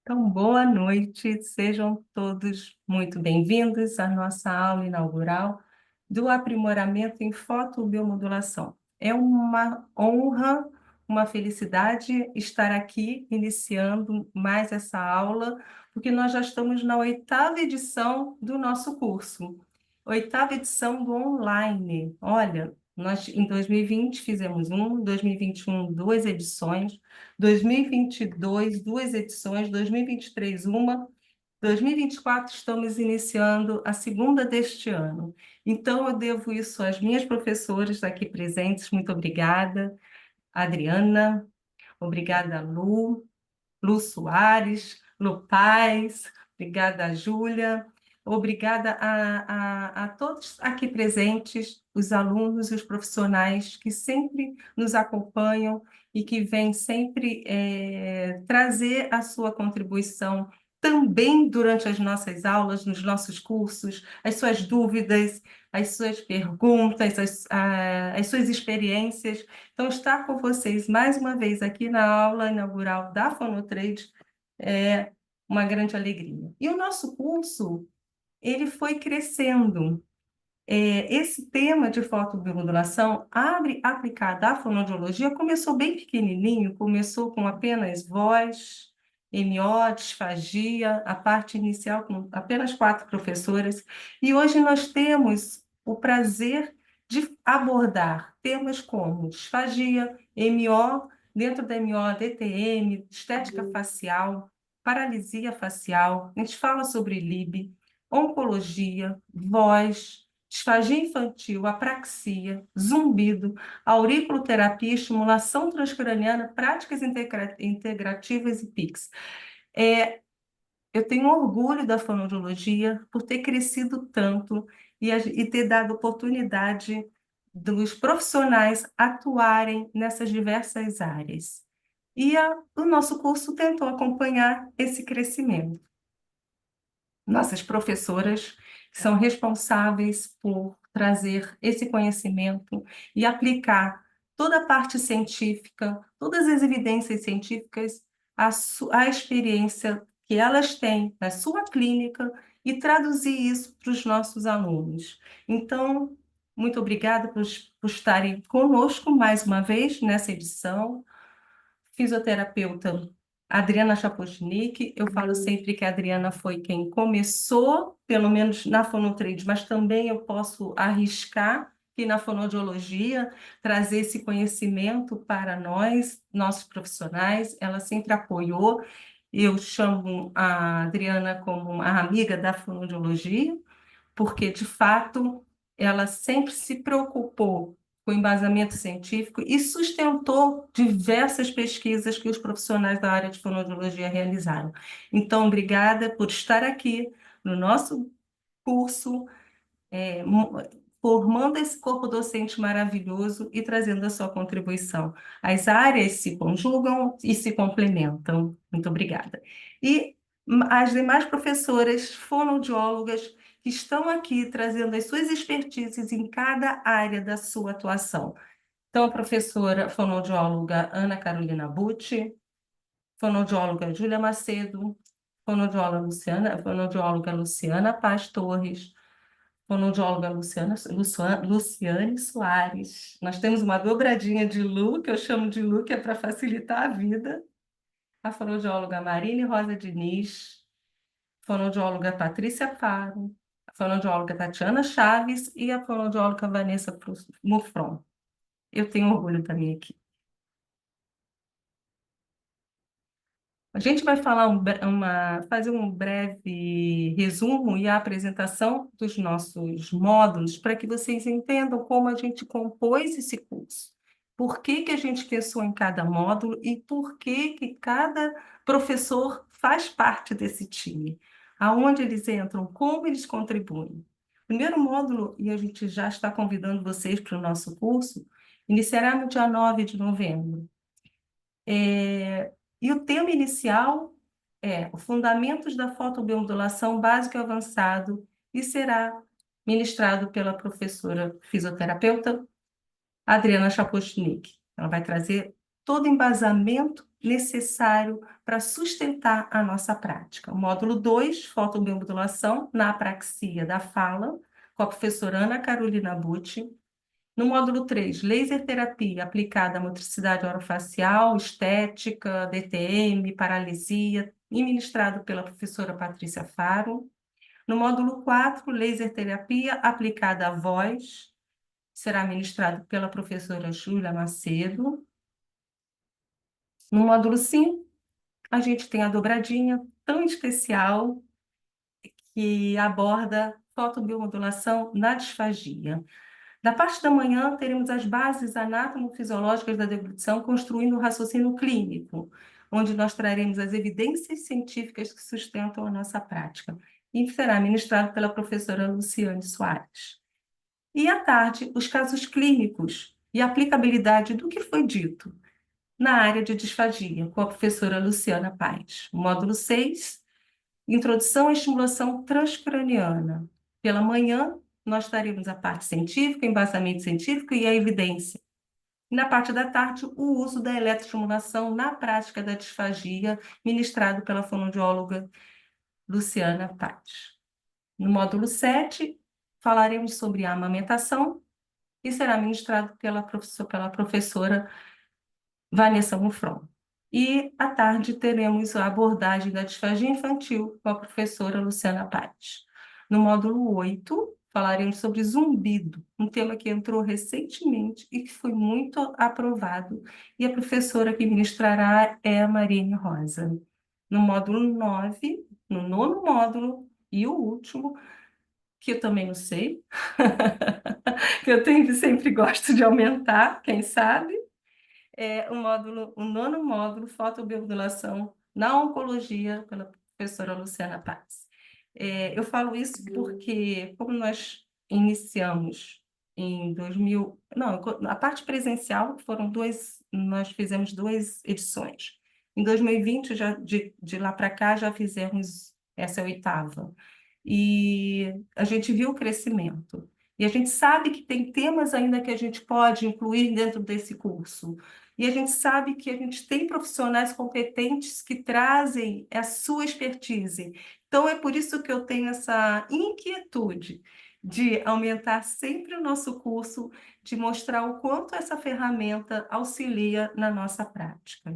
Então, boa noite, sejam todos muito bem-vindos à nossa aula inaugural do aprimoramento em fotobiomodulação. É uma honra, uma felicidade estar aqui iniciando mais essa aula, porque nós já estamos na oitava edição do nosso curso, oitava edição do online. Olha, nós em 2020 fizemos 2021 duas edições, 2022, duas edições, 2023, uma, 2024 estamos iniciando a segunda deste ano. Então, eu devo isso às minhas professoras aqui presentes, muito obrigada, Adriana, obrigada, Lu Soares, Lu Paz, obrigada, Júlia, obrigada a todos aqui presentes, os alunos e os profissionais que sempre nos acompanham e que vêm sempre trazer a sua contribuição também durante as nossas aulas, nos nossos cursos, as suas dúvidas, as suas perguntas, as suas experiências. Então, estar com vocês mais uma vez aqui na aula inaugural da Fonotrade é uma grande alegria. E o nosso curso, ele foi crescendo. Esse tema de fotobiomodulação aplicada à fonoaudiologia começou bem pequenininho, começou com apenas voz, MO, disfagia, a parte inicial com apenas 4 professoras, e hoje nós temos o prazer de abordar temas como disfagia, MO, dentro da MO, DTM, estética facial, paralisia facial, a gente fala sobre LIB, oncologia, voz, disfagia infantil, apraxia, zumbido, auriculoterapia, estimulação transcraniana, práticas integrativas e PICs. Eu tenho orgulho da fonoaudiologia por ter crescido tanto e ter dado oportunidade dos profissionais atuarem nessas diversas áreas. O nosso curso tentou acompanhar esse crescimento. Nossas professoras são responsáveis por trazer esse conhecimento e aplicar toda a parte científica, todas as evidências científicas, à experiência que elas têm na sua clínica e traduzir isso para os nossos alunos. Então, muito obrigada por estarem conosco mais uma vez nessa edição. Fisioterapeuta Adriana Chapotnik, eu falo sempre que a Adriana foi quem começou, pelo menos na fonotrade, mas também eu posso arriscar que na fonoaudiologia, trazer esse conhecimento para nós, nossos profissionais, ela sempre apoiou. Eu chamo a Adriana como a amiga da fonoaudiologia, porque, de fato, ela sempre se preocupou com embasamento científico e sustentou diversas pesquisas que os profissionais da área de fonoaudiologia realizaram. Então, obrigada por estar aqui no nosso curso, é, formando esse corpo docente maravilhoso e trazendo a sua contribuição. As áreas se conjugam e se complementam. Muito obrigada. E as demais professoras fonoaudiólogas que estão aqui trazendo as suas expertises em cada área da sua atuação. Então, a professora fonoaudióloga Ana Carolina Bucci, fonoaudióloga Júlia Macedo, fonoaudióloga Luciana Paz Torres, fonoaudióloga Luciane Soares. Nós temos uma dobradinha de Lu, que eu chamo de Lu, que é para facilitar a vida. A fonoaudióloga Marine Rosa Diniz, fonoaudióloga Patrícia Faro, a fonoaudióloga Tatiana Chaves e a fonoaudióloga Vanessa Mufron. Eu tenho orgulho da minha equipe. A gente vai falar fazer um breve resumo e a apresentação dos nossos módulos para que vocês entendam como a gente compôs esse curso. Por que que a gente pensou em cada módulo e por que que cada professor faz parte desse time. Aonde eles entram, como eles contribuem. Primeiro módulo, e a gente já está convidando vocês para o nosso curso, iniciará no dia 9 de novembro. E o tema inicial é os Fundamentos da Fotobiomodulação Básico e Avançado e será ministrado pela professora fisioterapeuta Adriana Chapotnik. Ela vai trazer todo o embasamento necessário para sustentar a nossa prática. O módulo 2, fotobiomodulação na apraxia da fala, com a professora Ana Carolina Bucci. No módulo 3, laser terapia aplicada à motricidade orofacial, estética, DTM, paralisia, e ministrado pela professora Patrícia Faro. No módulo 4, laser terapia aplicada à voz, será ministrado pela professora Júlia Macedo. No módulo 5, a gente tem a dobradinha tão especial que aborda fotobiomodulação na disfagia. Da parte da manhã, teremos as bases anatomofisiológicas da deglutição, construindo o raciocínio clínico, onde nós traremos as evidências científicas que sustentam a nossa prática. E será ministrado pela professora Luciane Soares. E à tarde, os casos clínicos e a aplicabilidade do que foi dito na área de disfagia, com a professora Luciana Paes. Módulo 6, introdução à estimulação transcraniana. Pela manhã, nós daremos a parte científica, embasamento científico e a evidência. E na parte da tarde, o uso da eletroestimulação na prática da disfagia, ministrado pela fonoaudióloga Luciana Paes. No módulo 7, falaremos sobre a amamentação e será ministrado pela professora Vanessa Mufron. E à tarde teremos a abordagem da disfagia infantil com a professora Luciana Paes. No módulo 8, falaremos sobre zumbido, um tema que entrou recentemente e que foi muito aprovado, e a professora que ministrará é a Marine Rosa. No módulo 9, no nono módulo, e o último, que eu também não sei, que sempre gosto de aumentar, quem sabe, o nono módulo, fotobiomodulação na oncologia, pela professora Luciana Paz. Eu falo isso porque, como nós iniciamos em 2000, não, a parte presencial nós fizemos 2 edições. Em 2020, de lá para cá, já fizemos essa oitava. E a gente viu o crescimento. E a gente sabe que tem temas ainda que a gente pode incluir dentro desse curso. E a gente sabe que a gente tem profissionais competentes que trazem a sua expertise. Então, é por isso que eu tenho essa inquietude de aumentar sempre o nosso curso, de mostrar o quanto essa ferramenta auxilia na nossa prática.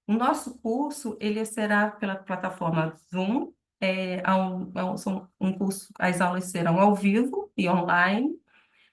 O nosso curso, ele será pela plataforma Zoom, curso, as aulas serão ao vivo e online.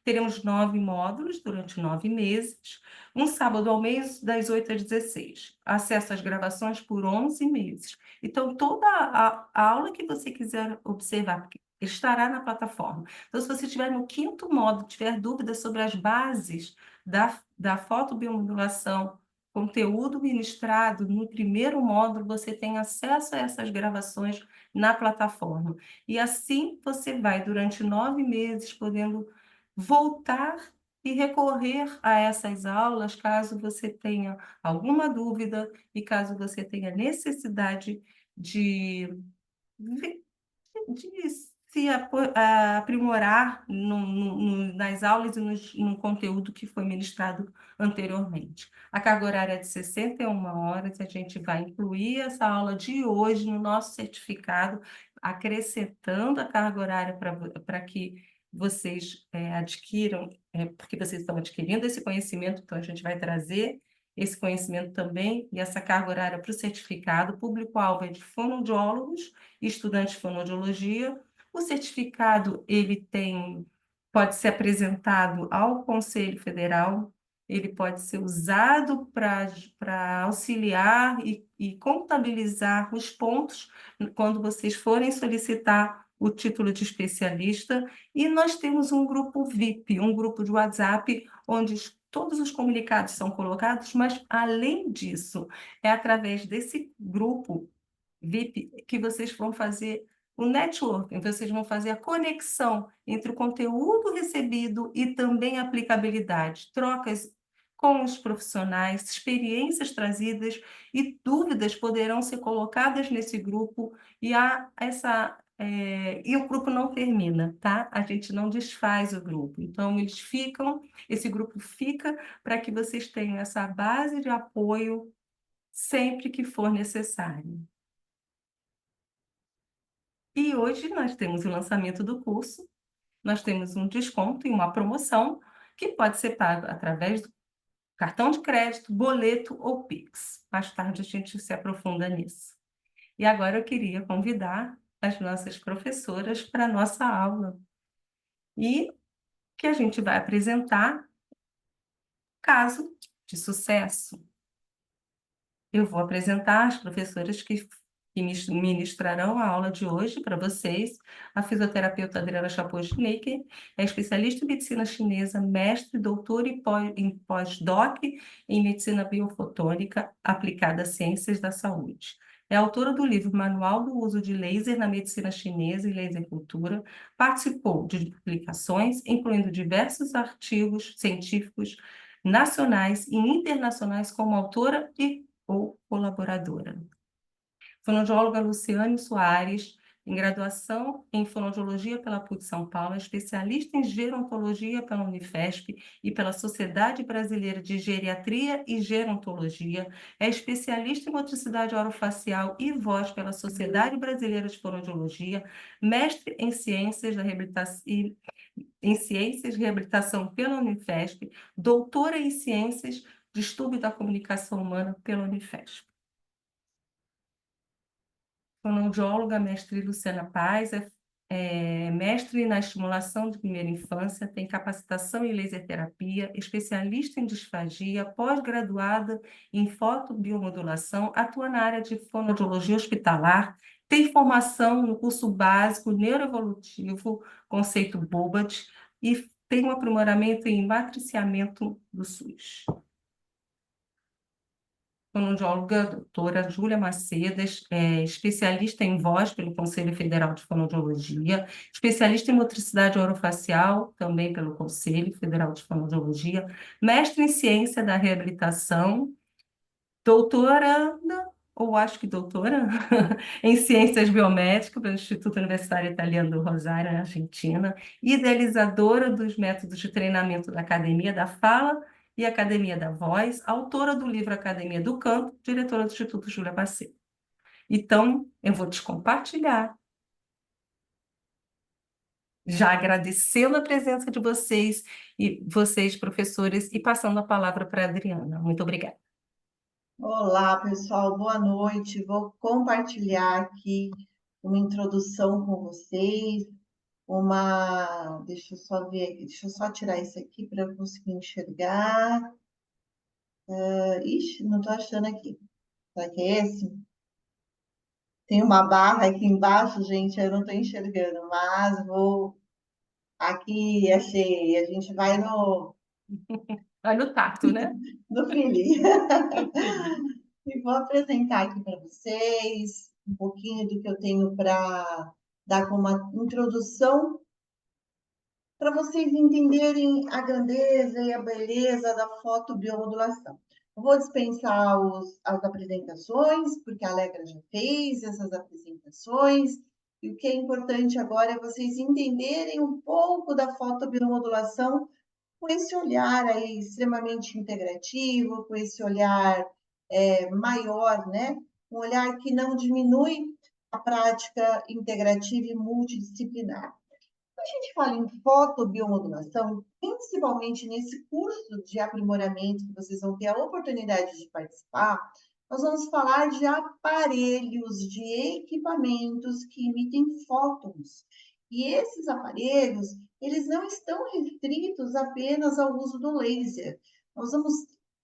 Teremos 9 módulos durante 9 meses, um sábado ao mês, das 8 às 16. Acesso às gravações por 11 meses. Então, toda a aula que você quiser observar estará na plataforma. Então, se você estiver no 5º módulo, tiver dúvidas sobre as bases da fotobiomodulação, conteúdo ministrado no 1º módulo, você tem acesso a essas gravações na plataforma. E assim você vai, durante 9 meses, podendo voltar e recorrer a essas aulas caso você tenha alguma dúvida e caso você tenha necessidade de, de se aprimorar nas aulas e no conteúdo que foi ministrado anteriormente. A carga horária é de 61 horas, a gente vai incluir essa aula de hoje no nosso certificado, acrescentando a carga horária para que vocês adquiram, porque vocês estão adquirindo esse conhecimento, então a gente vai trazer esse conhecimento também e essa carga horária para o certificado. O público-alvo é de fonoaudiólogos e estudantes de fonoaudiologia. O certificado pode ser apresentado ao Conselho Federal, ele pode ser usado para auxiliar e contabilizar os pontos quando vocês forem solicitar o título de especialista. E nós temos um grupo VIP, um grupo de WhatsApp, onde todos os comunicados são colocados, mas, além disso, é através desse grupo VIP que vocês vão fazer o networking, vocês vão fazer a conexão entre o conteúdo recebido e também a aplicabilidade, trocas com os profissionais, experiências trazidas e dúvidas poderão ser colocadas nesse grupo e o grupo não termina, tá? A gente não desfaz o grupo. Então, esse grupo fica para que vocês tenham essa base de apoio sempre que for necessário. E hoje nós temos o lançamento do curso, nós temos um desconto e uma promoção que pode ser pago através do cartão de crédito, boleto ou Pix. Mais tarde a gente se aprofunda nisso. E agora eu queria convidar as nossas professoras para a nossa aula e que a gente vai apresentar caso de sucesso. Eu vou apresentar as professoras que ministrarão a aula de hoje para vocês. A fisioterapeuta Adriana Chapochnik é especialista em medicina chinesa, mestre, doutora em pós-doc em medicina biofotônica aplicada às ciências da saúde. É autora do livro Manual do Uso de Laser na Medicina Chinesa e Lasercultura. Participou de publicações, incluindo diversos artigos científicos nacionais e internacionais como autora ou colaboradora. Fonoaudióloga Luciane Soares, em graduação em fonoaudiologia pela PUC São Paulo, é especialista em gerontologia pela Unifesp e pela Sociedade Brasileira de Geriatria e Gerontologia, é especialista em motricidade orofacial e voz pela Sociedade Brasileira de Fonoaudiologia, mestre em ciências da reabilitação em Ciências de Reabilitação pela Unifesp, doutora em Ciências de Estudo da Comunicação Humana pela Unifesp. Fonoaudióloga, mestre Luciana Paz, é mestre na estimulação de primeira infância, tem capacitação em laser terapia, especialista em disfagia, pós-graduada em fotobiomodulação, atua na área de fonoaudiologia hospitalar, tem formação no curso básico neuroevolutivo, conceito Bobat, e tem um aprimoramento em matriciamento do SUS. Fonoaudióloga doutora Júlia Macedas, especialista em voz pelo Conselho Federal de Fonoaudiologia, especialista em motricidade orofacial, também pelo Conselho Federal de Fonoaudiologia, mestre em ciência da reabilitação, doutora, ou acho que doutora, em ciências biomédicas pelo Instituto Universitário Italiano do Rosário, na Argentina, idealizadora dos métodos de treinamento da Academia da Fala e Academia da Voz, autora do livro Academia do Canto, diretora do Instituto Júlia Macedo. Então, eu vou te compartilhar, já agradecendo a presença de vocês, e vocês, professores, e passando a palavra para a Adriana. Muito obrigada. Olá, pessoal, boa noite. Vou compartilhar aqui uma introdução com vocês, deixa eu só ver aqui, deixa eu só tirar isso aqui para eu conseguir enxergar. Ixi, não estou achando aqui. Será que é esse? Tem uma barra aqui embaixo, gente, eu não estou enxergando, mas vou. Aqui, achei. A gente vai Vai no tato, né? no feeling. Feliz. E vou apresentar aqui para vocês um pouquinho do que eu tenho para dar como uma introdução para vocês entenderem a grandeza e a beleza da fotobiomodulação. Eu vou dispensar as apresentações, porque a Alegra já fez essas apresentações, e o que é importante agora é vocês entenderem um pouco da fotobiomodulação com esse olhar aí extremamente integrativo, com esse olhar maior, né? Um olhar que não diminui a prática integrativa e multidisciplinar. Quando a gente fala em fotobiomodulação, principalmente nesse curso de aprimoramento que vocês vão ter a oportunidade de participar, nós vamos falar de aparelhos, de equipamentos que emitem fótons. E esses aparelhos, eles não estão restritos apenas ao uso do laser. Nós vamos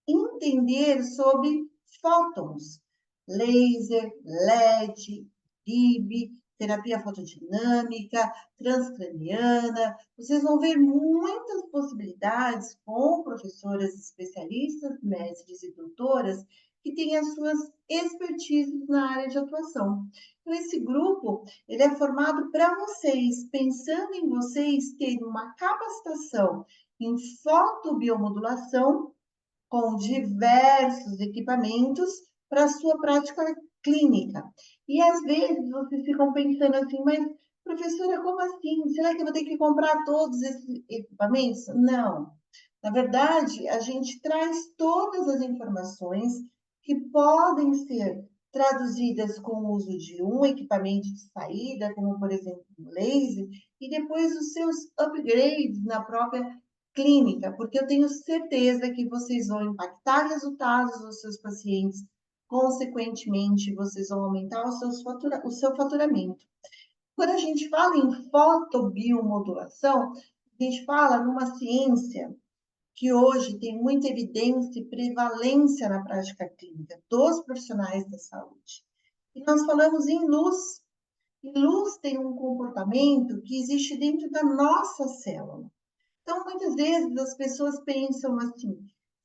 entender sobre fótons, laser, LED, DIB, terapia fotodinâmica, transcraniana. Vocês vão ver muitas possibilidades com professoras especialistas, mestres e doutoras que têm as suas expertises na área de atuação. Então, esse grupo, ele é formado para vocês, pensando em vocês terem uma capacitação em fotobiomodulação com diversos equipamentos para a sua prática clínica. E às vezes vocês ficam pensando assim, mas professora, como assim? Será que eu vou ter que comprar todos esses equipamentos? Não. Na verdade, a gente traz todas as informações que podem ser traduzidas com o uso de um equipamento de saída, como, por exemplo, um laser, e depois os seus upgrades na própria clínica, porque eu tenho certeza que vocês vão impactar resultados dos seus pacientes, consequentemente, vocês vão aumentar o seu faturamento. Quando a gente fala em fotobiomodulação, a gente fala numa ciência que hoje tem muita evidência e prevalência na prática clínica dos profissionais da saúde. E nós falamos em luz. E luz tem um comportamento que existe dentro da nossa célula. Então, muitas vezes as pessoas pensam assim: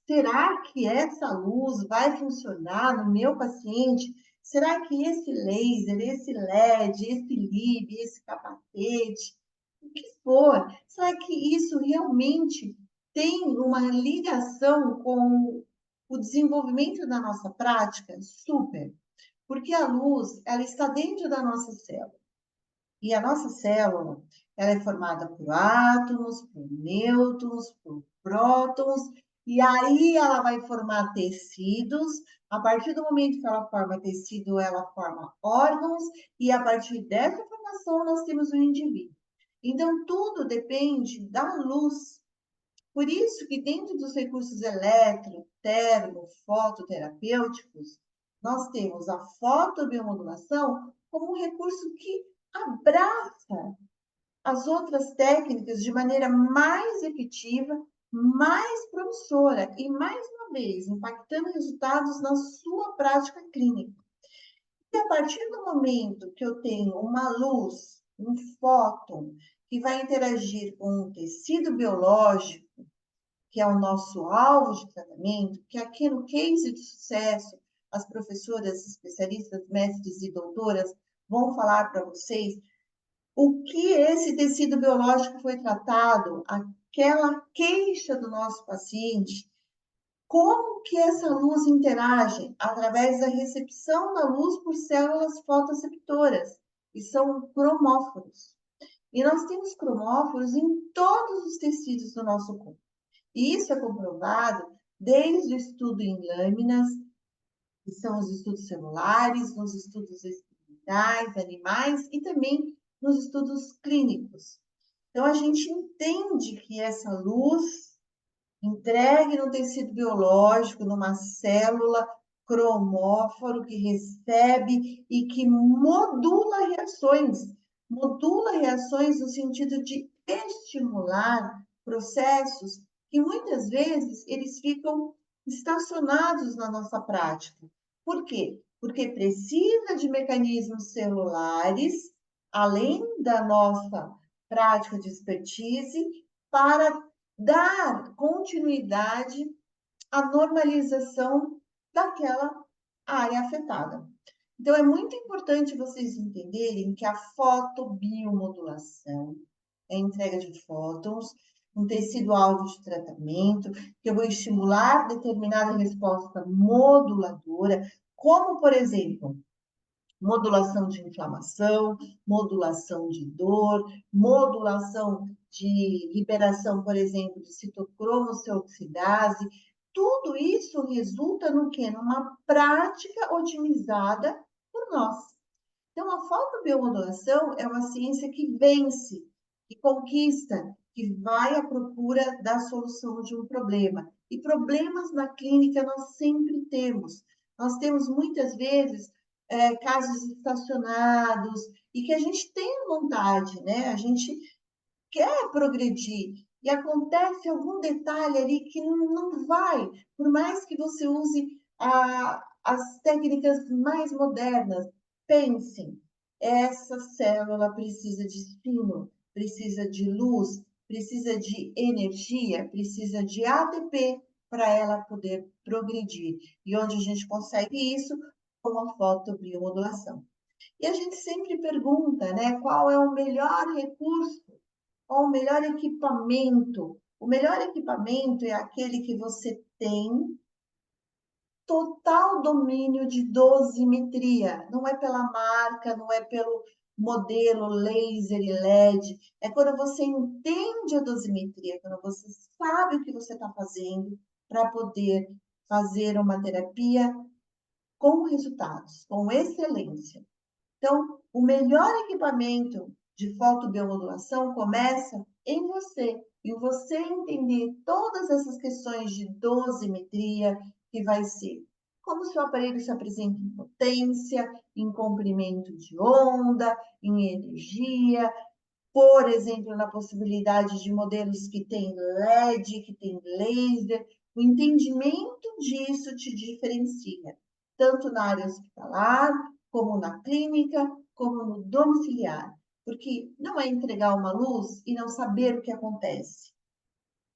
será que essa luz vai funcionar no meu paciente? Será que esse laser, esse LED, esse LIB, esse capacete, o que for, será que isso realmente tem uma ligação com o desenvolvimento da nossa prática? Super, porque a luz, ela está dentro da nossa célula. E a nossa célula, ela é formada por átomos, por nêutrons, por prótons, e aí ela vai formar tecidos. A partir do momento que ela forma tecido, ela forma órgãos, e a partir dessa formação nós temos o indivíduo. Então, tudo depende da luz. Por isso que dentro dos recursos eletro, termo, fototerapêuticos, nós temos a fotobiomodulação como um recurso que abraça as outras técnicas de maneira mais efetiva, mais promissora e, mais uma vez, impactando resultados na sua prática clínica. E a partir do momento que eu tenho uma luz, um fóton, que vai interagir com um tecido biológico, que é o nosso alvo de tratamento, que aqui no case de sucesso, as professoras, especialistas, mestres e doutoras vão falar para vocês o que esse tecido biológico foi tratado, aquela queixa do nosso paciente, como que essa luz interage através da recepção da luz por células fotoreceptoras, que são cromóforos. E nós temos cromóforos em todos os tecidos do nosso corpo. E isso é comprovado desde o estudo em lâminas, que são os estudos celulares, nos estudos experimentais, animais e também nos estudos clínicos. Então, a gente entende que essa luz entregue no tecido biológico, numa célula cromóforo que recebe e que modula reações no sentido de estimular processos que muitas vezes eles ficam estacionados na nossa prática. Por quê? Porque precisa de mecanismos celulares, além da nossa prática de expertise, para dar continuidade à normalização daquela área afetada. Então, é muito importante vocês entenderem que a fotobiomodulação é a entrega de fótons, um tecido-alvo de tratamento, que eu vou estimular determinada resposta moduladora, como, por exemplo, modulação de inflamação, modulação de dor, modulação de liberação, por exemplo, de citocromoceoxidase. Tudo isso resulta no quê? Numa prática otimizada por nós. Então, a fotobiomodulação é uma ciência que vence, que conquista, que vai à procura da solução de um problema. E problemas na clínica nós sempre temos. Nós temos muitas vezes casos estacionados e que a gente tem vontade, né? A gente quer progredir e acontece algum detalhe ali que não vai, por mais que você use as técnicas mais modernas. Pensem, essa célula precisa de estímulo, precisa de luz, precisa de energia, precisa de ATP para ela poder progredir. E onde a gente consegue isso? Com a fotobiomodulação. E a gente sempre pergunta, né, qual é o melhor recurso, qual o melhor equipamento. O melhor equipamento é aquele que você tem total domínio de dosimetria. Não é pela marca, não é pelo modelo laser e LED. É quando você entende a dosimetria, quando você sabe o que você está fazendo para poder fazer uma terapia com resultados, com excelência. Então, o melhor equipamento de fotobiomodulação começa em você entender todas essas questões de dosimetria, que vai ser como seu aparelho se apresenta em potência, em comprimento de onda, em energia, por exemplo, na possibilidade de modelos que têm LED, que têm laser. O entendimento disso te diferencia, tanto na área hospitalar, como na clínica, como no domiciliar. Porque não é entregar uma luz e não saber o que acontece.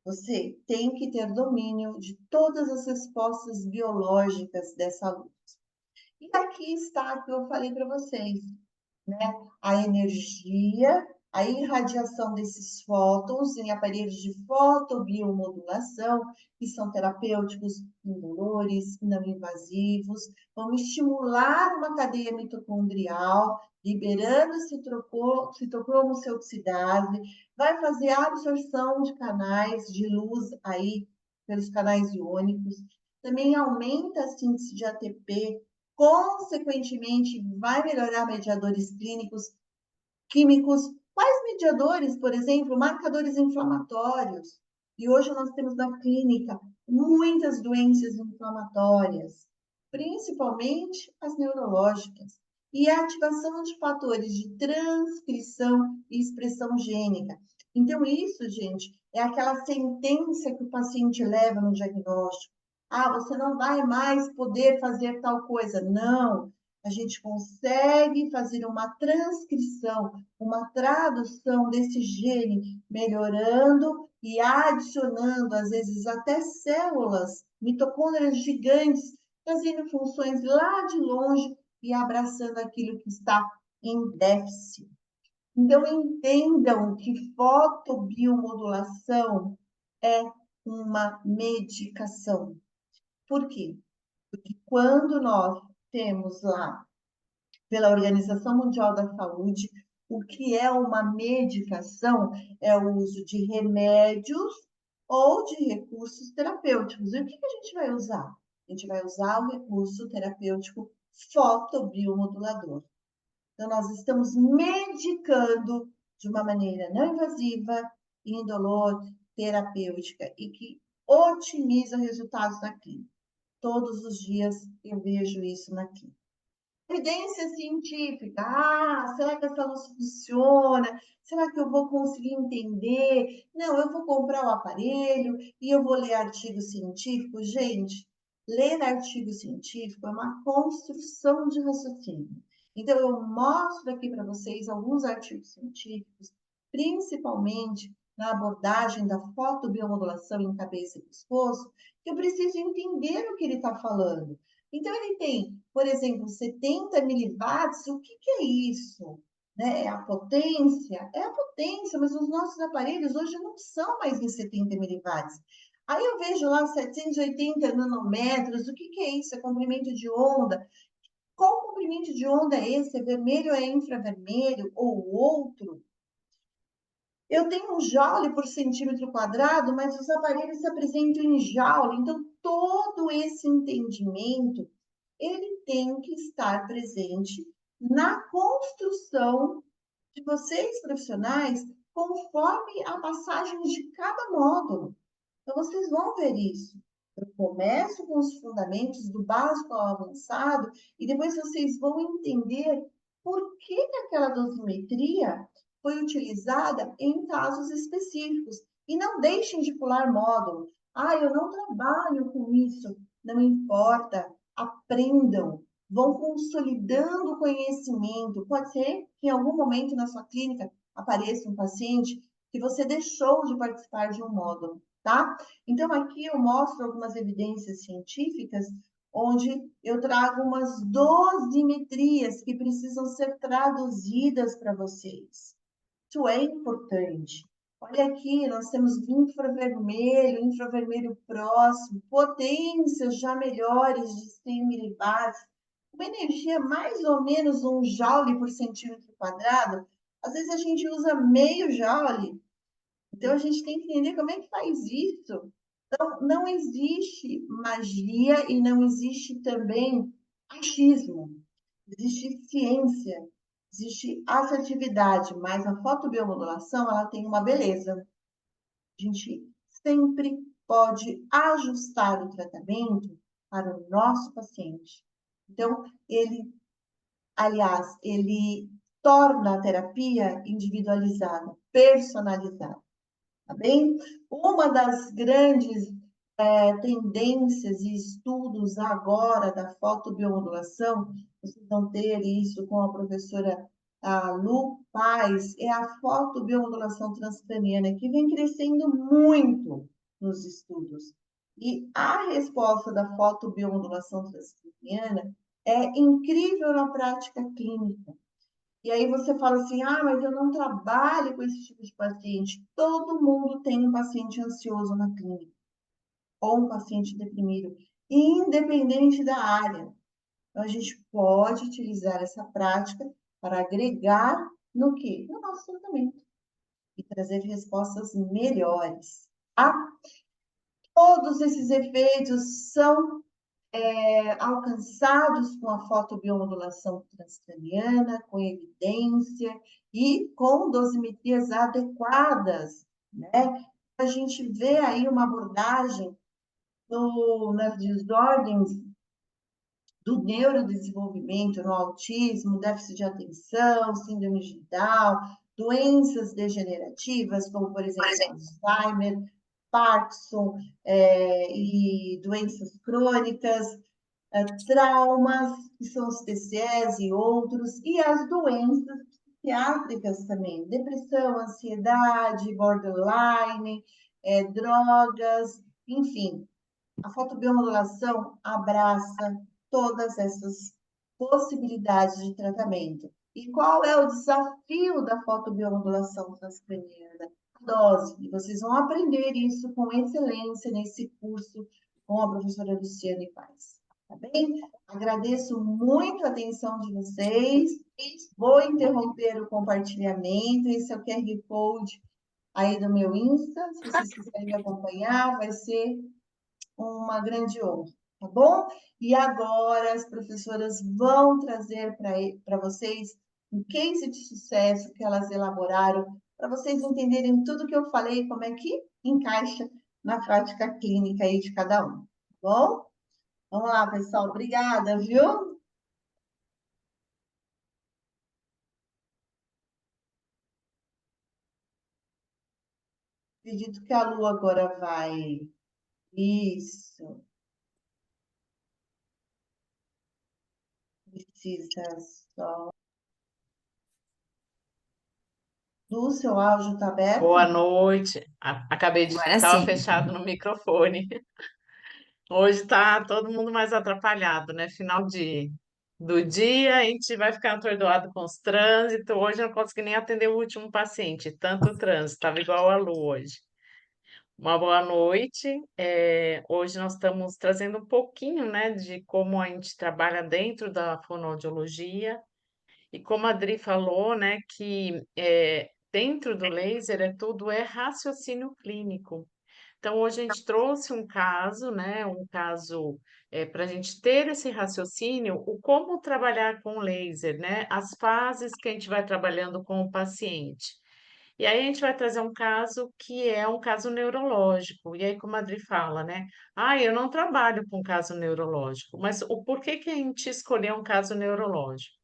Você tem que ter domínio de todas as respostas biológicas dessa luz. E aqui está o que eu falei para vocês, né? A energia, a irradiação desses fótons em aparelhos de fotobiomodulação, que são terapêuticos, indolores, não invasivos, vão estimular uma cadeia mitocondrial, liberando citocromo oxidase, vai fazer a absorção de canais de luz aí pelos canais iônicos, também aumenta a síntese de ATP, consequentemente, vai melhorar mediadores clínicos, químicos. Quais mediadores, por exemplo, marcadores inflamatórios? E hoje nós temos na clínica muitas doenças inflamatórias, principalmente as neurológicas, e a ativação de fatores de transcrição e expressão gênica. Então, isso, gente, é aquela sentença que o paciente leva no diagnóstico. Ah, você não vai mais poder fazer tal coisa. Não, a gente consegue fazer uma transcrição, uma tradução desse gene, melhorando e adicionando, às vezes, até células, mitocôndrias gigantes, trazendo funções lá de longe e abraçando aquilo que está em déficit. Então, entendam que fotobiomodulação é uma medicação. Por quê? Porque quando nós temos lá, pela Organização Mundial da Saúde, o que é uma medicação é o uso de remédios ou de recursos terapêuticos. E o que a gente vai usar? A gente vai usar o recurso terapêutico fotobiomodulador. Então, nós estamos medicando de uma maneira não invasiva, indolor, terapêutica e que otimiza resultados na clínica. Todos os dias eu vejo isso na clínica. Evidência científica. Ah, será que essa luz funciona? Será que eu vou conseguir entender? Não, eu vou comprar o aparelho e eu vou ler artigos científicos. Gente, ler artigo científico é uma construção de raciocínio. Então, eu mostro aqui para vocês alguns artigos científicos, principalmente na abordagem da fotobiomodulação em cabeça e pescoço, que eu preciso entender o que ele está falando. Então, ele tem, por exemplo, 70 miliwatts. O que é isso? Né? É a potência? É a potência, mas os nossos aparelhos hoje não são mais em 70 miliwatts. Aí eu vejo lá 780 nanômetros. O que é isso? É comprimento de onda. Qual comprimento de onda é esse? É vermelho, é infravermelho ou outro? Eu tenho um joule por centímetro quadrado, mas os aparelhos se apresentam em joule. Então, todo esse entendimento ele tem que estar presente na construção de vocês profissionais, conforme a passagem de cada módulo. Então, vocês vão ver isso. Eu começo com os fundamentos do básico ao avançado e depois vocês vão entender por que aquela dosimetria foi utilizada em casos específicos. E não deixem de pular módulo. Ah, eu não trabalho com isso. Não importa. Aprendam. Vão consolidando o conhecimento. Pode ser que em algum momento na sua clínica apareça um paciente que você deixou de participar de um módulo, tá? Então, aqui eu mostro algumas evidências científicas, onde eu trago umas dosimetrias que precisam ser traduzidas para vocês. Isso é importante. Olha aqui, nós temos infravermelho próximo, potências já melhores de 100 miliwatts, uma energia mais ou menos 1 joule por centímetro quadrado. Às vezes a gente usa meio joule. Então, a gente tem que entender como é que faz isso. Então, não existe magia e não existe também achismo, existe ciência, existe assertividade, mas a fotobiomodulação, ela tem uma beleza. A gente sempre pode ajustar o tratamento para o nosso paciente. Então, ele torna a terapia individualizada, personalizada, tá bem? Uma das grandes tendências e estudos agora da fotobiomodulação, vocês vão ter isso com a professora Lu Paz, é a fotobiomodulação transcraniana, que vem crescendo muito nos estudos. E a resposta da fotobiomodulação transcraniana é incrível na prática clínica. E aí você fala assim, mas eu não trabalho com esse tipo de paciente. Todo mundo tem um paciente ansioso na clínica ou um paciente deprimido, independente da área. Então, a gente pode utilizar essa prática para agregar no quê? No nosso tratamento e trazer respostas melhores. Tá? Todos esses efeitos são alcançados com a fotobiomodulação transcraniana, com evidência e com dosimetrias adequadas, né? A gente vê aí uma abordagem nas desordens do neurodesenvolvimento, no autismo, déficit de atenção, síndrome de Down, doenças degenerativas, como, por exemplo, Alzheimer, Parkinson, e doenças crônicas, traumas, que são os TCEs e outros, e as doenças psiquiátricas também, depressão, ansiedade, borderline, drogas, enfim, a fotobiomodulação abraça todas essas possibilidades de tratamento. E qual é o desafio da fotobiomodulação transcraniana? A dose. E vocês vão aprender isso com excelência nesse curso com a professora Luciane Paz. Tá bem? Agradeço muito a atenção de vocês. Vou interromper o compartilhamento. Esse é o QR Code aí do meu Insta. Se vocês quiserem me acompanhar, vai ser uma grande honra, tá bom? E agora as professoras vão trazer para vocês um case de sucesso que elas elaboraram, para vocês entenderem tudo que eu falei, como é que encaixa na prática clínica aí de cada um, tá bom? Vamos lá, pessoal. Obrigada, viu? Acredito que a Lu agora vai. Isso. Precisa só. Lu, seu áudio está aberto? Boa noite. Acabei de Agora estar sim. fechado no microfone. Hoje está todo mundo mais atrapalhado, né? Do dia, a gente vai ficar atordoado com os trânsitos. Hoje eu não consegui nem atender o último paciente, tanto trânsito, estava igual a Lu hoje. Uma boa noite. Hoje nós estamos trazendo um pouquinho, né, de como a gente trabalha dentro da fonoaudiologia. E como a Adri falou, né, que dentro do laser tudo é raciocínio clínico. Então, hoje a gente trouxe um caso, né, para a gente ter esse raciocínio, o como trabalhar com laser, né, as fases que a gente vai trabalhando com o paciente. E aí a gente vai trazer um caso que é um caso neurológico. E aí, como a Adri fala, né? Eu não trabalho com caso neurológico, mas o porquê que a gente escolheu um caso neurológico?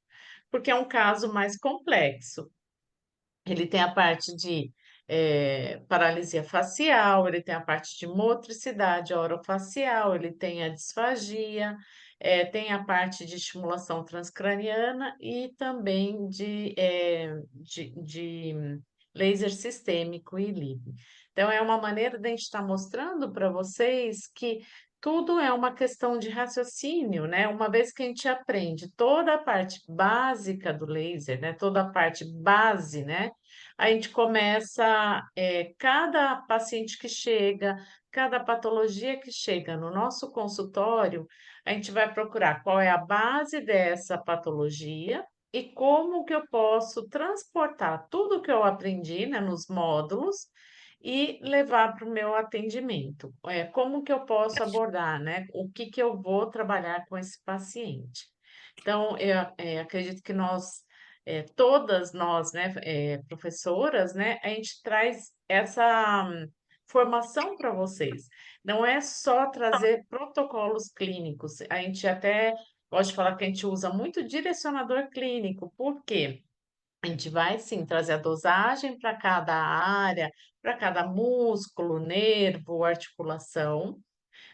Porque é um caso mais complexo. Ele tem a parte de paralisia facial, ele tem a parte de motricidade orofacial, ele tem a disfagia, tem a parte de estimulação transcraniana e também de laser sistêmico e LIB. Então, é uma maneira de a gente estar mostrando para vocês que tudo é uma questão de raciocínio, né? Uma vez que a gente aprende toda a parte básica do laser, né? Toda a parte base, né? A gente começa, cada paciente que chega, cada patologia que chega no nosso consultório, a gente vai procurar qual é a base dessa patologia e como que eu posso transportar tudo que eu aprendi, né, nos módulos e levar para o meu atendimento. Como que eu posso abordar, né? O que que eu vou trabalhar com esse paciente? Então, eu acredito que nós, todas nós, né, professoras, né, a gente traz essa formação para vocês. Não é só trazer protocolos clínicos, a gente até pode falar que a gente usa muito direcionador clínico, por quê? A gente vai sim trazer a dosagem para cada área, para cada músculo, nervo, articulação,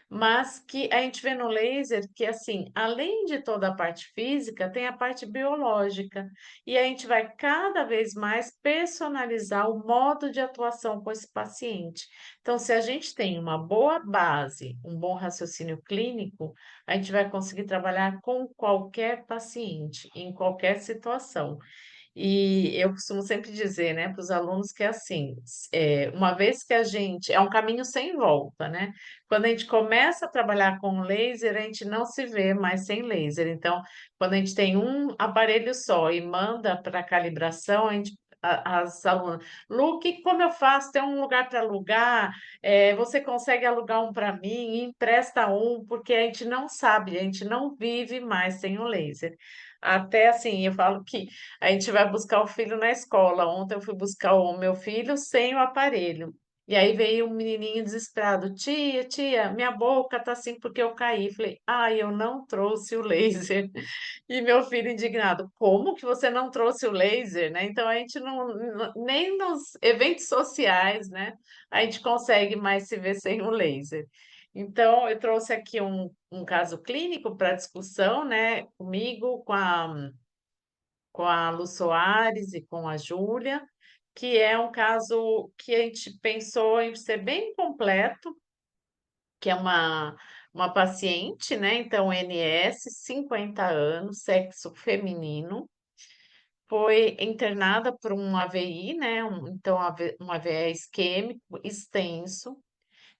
mas que a gente vê no laser que, assim, além de toda a parte física, tem a parte biológica. E a gente vai cada vez mais personalizar o modo de atuação com esse paciente. Então, se a gente tem uma boa base, um bom raciocínio clínico, a gente vai conseguir trabalhar com qualquer paciente, em qualquer situação. E eu costumo sempre dizer, né, para os alunos que é assim, uma vez que a gente é um caminho sem volta, né? Quando a gente começa a trabalhar com laser, a gente não se vê mais sem laser. Então, quando a gente tem um aparelho só e manda para calibração, as alunas, Lu, como eu faço? Tem um lugar para alugar? Você consegue alugar um para mim? Empresta um, porque a gente não sabe, a gente não vive mais sem o laser. Até assim, eu falo que a gente vai buscar o filho na escola. Ontem eu fui buscar o meu filho sem o aparelho. E aí veio um menininho desesperado: tia, tia, minha boca tá assim porque eu caí. Falei: ah, eu não trouxe o laser. E meu filho indignado: como que você não trouxe o laser, né? Então a gente nem nos eventos sociais, né, a gente consegue mais se ver sem o laser. Então eu trouxe aqui um caso clínico para discussão, né, comigo, com a Lu Soares e com a Júlia, que é um caso que a gente pensou em ser bem completo, que é uma paciente, né? Então, NS, 50 anos, sexo feminino, foi internada por um AVI, né? Então, um AVE isquêmico extenso,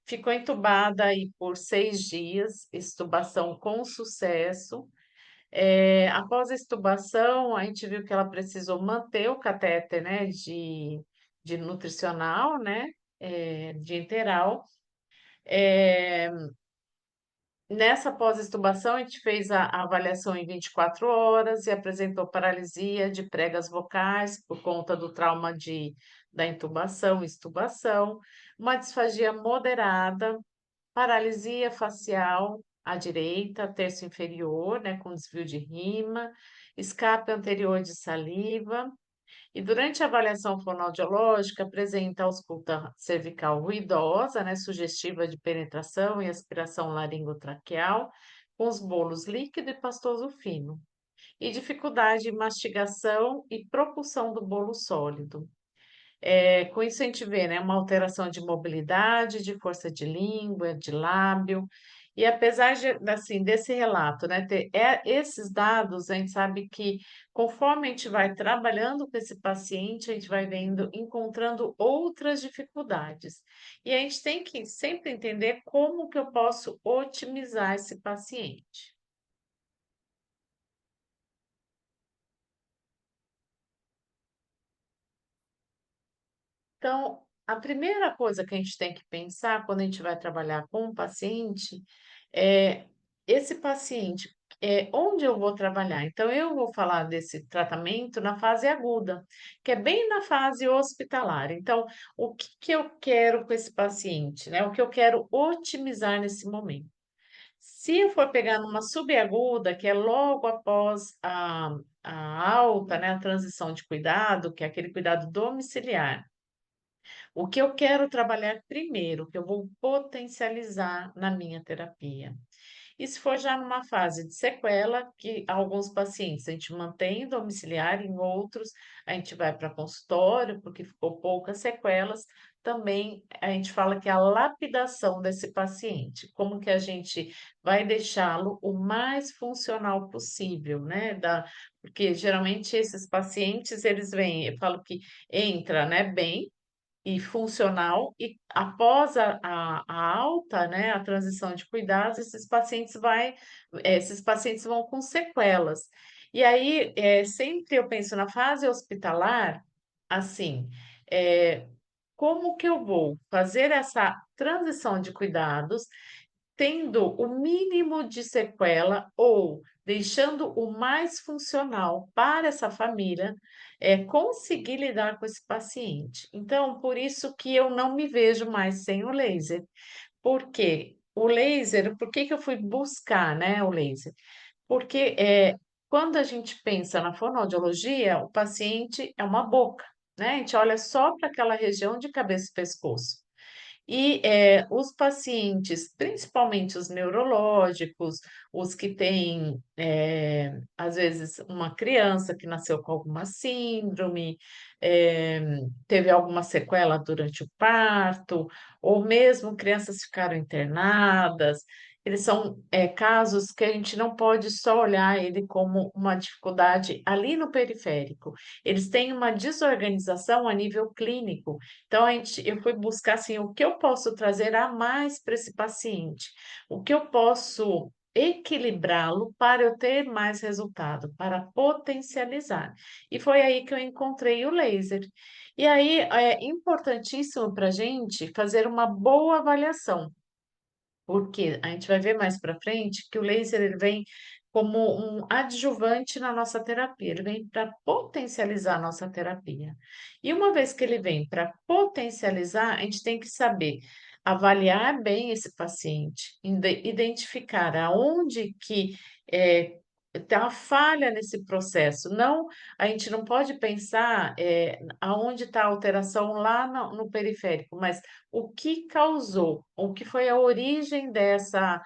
ficou entubada aí por 6 dias, extubação com sucesso. Após a extubação, a gente viu que ela precisou manter o catéter, né, de nutricional, né, de enteral. É, Nessa pós-extubação, a gente fez a avaliação em 24 horas e apresentou paralisia de pregas vocais por conta do trauma da intubação e extubação, uma disfagia moderada, paralisia facial à direita, terço inferior, né, com desvio de rima, escape anterior de saliva, e durante a avaliação fonoaudiológica apresenta ausculta cervical ruidosa, né, sugestiva de penetração e aspiração laringotraqueal, com os bolos líquido e pastoso fino, e dificuldade em mastigação e propulsão do bolo sólido. Com isso a gente vê, né, uma alteração de mobilidade, de força de língua, de lábio, e apesar assim, desse relato, né, esses dados, a gente sabe que conforme a gente vai trabalhando com esse paciente, a gente vai vendo, encontrando outras dificuldades. E a gente tem que sempre entender como que eu posso otimizar esse paciente. Então, a primeira coisa que a gente tem que pensar quando a gente vai trabalhar com o paciente é esse paciente, onde eu vou trabalhar? Então, eu vou falar desse tratamento na fase aguda, que é bem na fase hospitalar. Então, o que que eu quero com esse paciente, né? O que eu quero otimizar nesse momento? Se eu for pegar numa subaguda, que é logo após a alta, né, a transição de cuidado, que é aquele cuidado domiciliar, o que eu quero trabalhar primeiro, o que eu vou potencializar na minha terapia. E se for já numa fase de sequela, que alguns pacientes a gente mantém domiciliar, em outros a gente vai para consultório, porque ficou poucas sequelas, também a gente fala que é a lapidação desse paciente, como que a gente vai deixá-lo o mais funcional possível, né? Porque geralmente esses pacientes, eles vêm, eu falo que entra, né, bem, e funcional, e após a alta, né, a transição de cuidados, esses pacientes vão com sequelas. E aí, sempre eu penso na fase hospitalar, assim, é, como que eu vou fazer essa transição de cuidados tendo o mínimo de sequela ou deixando o mais funcional para essa família, conseguir lidar com esse paciente. Então, por isso que eu não me vejo mais sem o laser. Por quê? O laser, por que que eu fui buscar, né, o laser? Porque quando a gente pensa na fonoaudiologia, o paciente é uma boca, né? A gente olha só para aquela região de cabeça e pescoço. E os pacientes, principalmente os neurológicos, os que têm, às vezes, uma criança que nasceu com alguma síndrome, eh, teve alguma sequela durante o parto, ou mesmo crianças ficaram internadas, eles são casos que a gente não pode só olhar ele como uma dificuldade ali no periférico. Eles têm uma desorganização a nível clínico. Então, eu fui buscar assim, o que eu posso trazer a mais para esse paciente, o que eu posso equilibrá-lo para eu ter mais resultado, para potencializar. E foi aí que eu encontrei o laser. E aí é importantíssimo para a gente fazer uma boa avaliação, porque a gente vai ver mais para frente que o laser ele vem como um adjuvante na nossa terapia, ele vem para potencializar a nossa terapia. E uma vez que ele vem para potencializar, a gente tem que saber avaliar bem esse paciente, identificar aonde que está a falha nesse processo. Não, a gente não pode pensar aonde está a alteração lá no periférico, mas o que causou, o que foi a origem dessa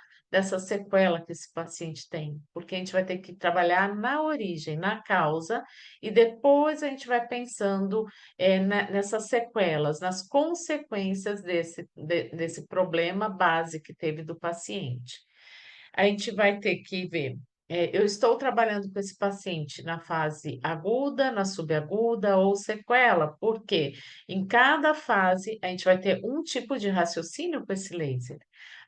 sequela que esse paciente tem, porque a gente vai ter que trabalhar na origem, na causa, e depois a gente vai pensando nessas sequelas, nas consequências desse problema base que teve do paciente. A gente vai ter que ver. Eu estou trabalhando com esse paciente na fase aguda, na subaguda ou sequela, porque em cada fase a gente vai ter um tipo de raciocínio com esse laser.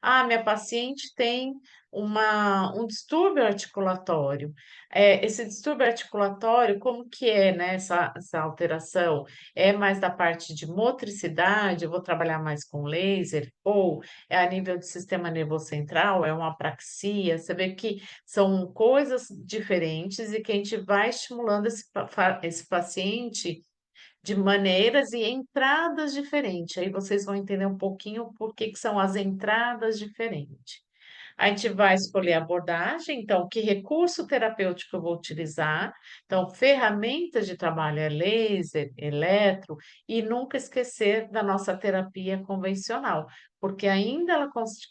Ah, minha paciente tem um distúrbio articulatório. Esse distúrbio articulatório, como que é, né, essa alteração? É mais da parte de motricidade, eu vou trabalhar mais com laser, ou é a nível do sistema nervoso central, é uma apraxia, você vê que são coisas diferentes e que a gente vai estimulando esse paciente de maneiras e entradas diferentes. Aí vocês vão entender um pouquinho por que que são as entradas diferentes. A gente vai escolher a abordagem, então, que recurso terapêutico eu vou utilizar. Então, ferramentas de trabalho é laser, eletro, e nunca esquecer da nossa terapia convencional, porque ainda ela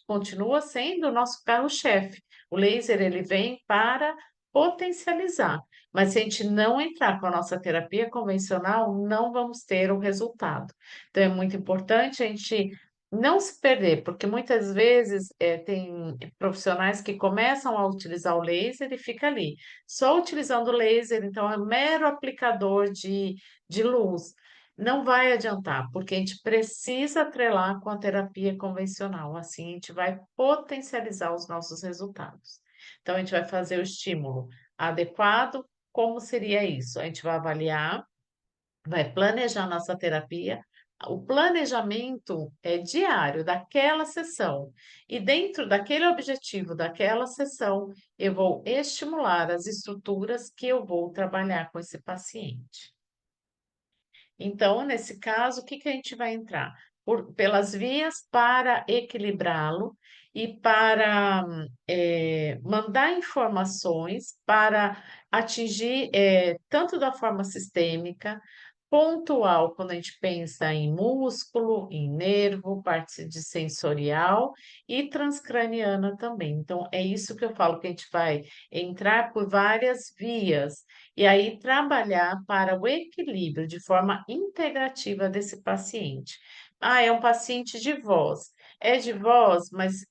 continua sendo o nosso carro-chefe. O laser, ele vem para potencializar, mas se a gente não entrar com a nossa terapia convencional, não vamos ter o resultado. Então, é muito importante a gente não se perder, porque muitas vezes tem profissionais que começam a utilizar o laser e fica ali, só utilizando o laser, então é mero aplicador de luz. Não vai adiantar, porque a gente precisa atrelar com a terapia convencional, assim a gente vai potencializar os nossos resultados. Então, a gente vai fazer o estímulo adequado, como seria isso? A gente vai avaliar, vai planejar nossa terapia. O planejamento é diário daquela sessão. E dentro daquele objetivo daquela sessão, eu vou estimular as estruturas que eu vou trabalhar com esse paciente. Então, nesse caso, o que que a gente vai entrar? Pelas vias para equilibrá-lo e para mandar informações para atingir tanto da forma sistêmica, pontual, quando a gente pensa em músculo, em nervo, parte de sensorial e transcraniana também. Então, é isso que eu falo, que a gente vai entrar por várias vias e aí trabalhar para o equilíbrio de forma integrativa desse paciente. Ah, é um paciente de voz. É de voz, mas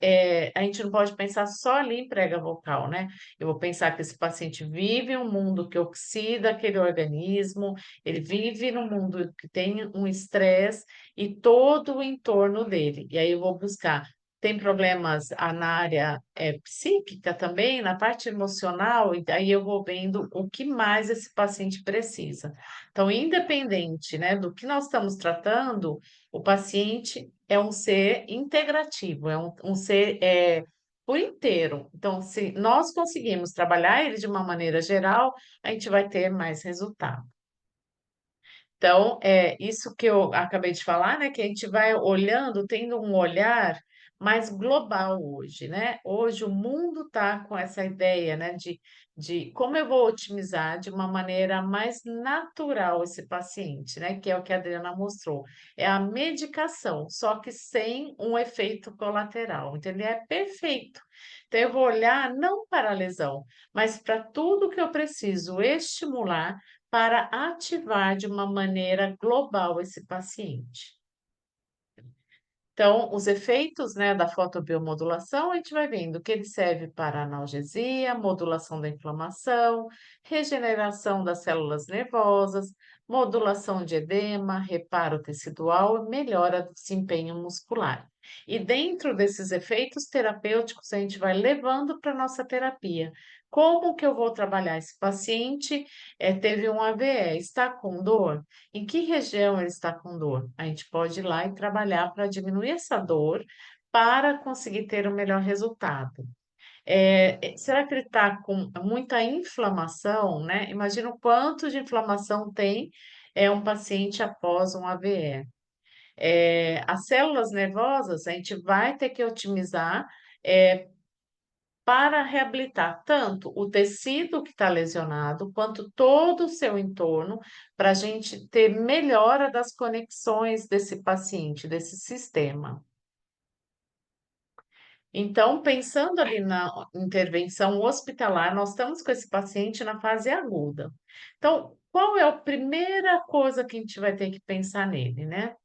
a gente não pode pensar só ali em prega vocal, né? Eu vou pensar que esse paciente vive um mundo que oxida aquele organismo, ele vive num mundo que tem um estresse e todo o entorno dele. E aí eu vou buscar. Tem problemas na área psíquica também, na parte emocional, e daí eu vou vendo o que mais esse paciente precisa. Então, independente, né, do que nós estamos tratando, o paciente é um ser integrativo, é um ser por inteiro. Então, se nós conseguimos trabalhar ele de uma maneira geral, a gente vai ter mais resultado. Então, é isso que eu acabei de falar, né? Que a gente vai olhando, tendo um olhar mais global hoje, né? Hoje o mundo está com essa ideia, né? De como eu vou otimizar de uma maneira mais natural esse paciente, né? Que é o que a Adriana mostrou. É a medicação, só que sem um efeito colateral. Então, ele é perfeito. Então, eu vou olhar não para a lesão, mas para tudo que eu preciso estimular para ativar de uma maneira global esse paciente. Então, os efeitos, né, da fotobiomodulação, a gente vai vendo que ele serve para analgesia, modulação da inflamação, regeneração das células nervosas, modulação de edema, reparo tecidual e melhora do desempenho muscular. E dentro desses efeitos terapêuticos, a gente vai levando para a nossa terapia. Como que eu vou trabalhar esse paciente? Teve um AVE, está com dor? Em que região ele está com dor? A gente pode ir lá e trabalhar para diminuir essa dor para conseguir ter o melhor resultado. Será que ele está com muita inflamação, né? Imagina o quanto de inflamação tem um paciente após um AVE. As células nervosas, a gente vai ter que otimizar para reabilitar tanto o tecido que está lesionado, quanto todo o seu entorno, para a gente ter melhora das conexões desse paciente, desse sistema. Então, pensando ali na intervenção hospitalar, nós estamos com esse paciente na fase aguda. Então, qual é a primeira coisa que a gente vai ter que pensar nele, né?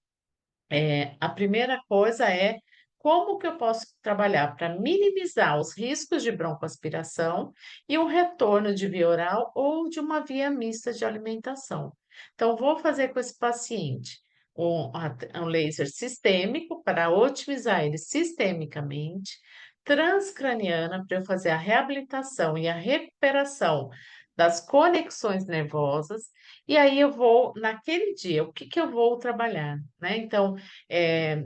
A primeira coisa é como que eu posso trabalhar para minimizar os riscos de broncoaspiração e um retorno de via oral ou de uma via mista de alimentação. Então, vou fazer com esse paciente um laser sistêmico para otimizar ele sistemicamente, transcraniana para eu fazer a reabilitação e a recuperação das conexões nervosas, e aí eu vou, naquele dia, o que que eu vou trabalhar, né? Então, é,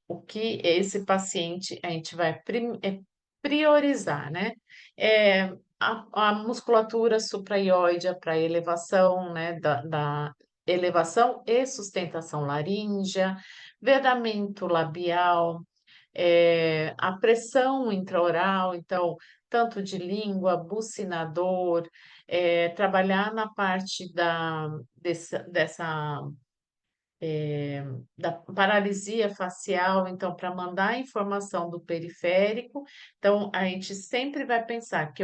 o que esse paciente a gente vai priorizar, né? É, a musculatura supraioide para elevação, né, da elevação e sustentação laríngea, vedamento labial, a pressão intraoral, então, tanto de língua, bucinador, trabalhar na parte dessa da paralisia facial, então, para mandar a informação do periférico. Então, a gente sempre vai pensar que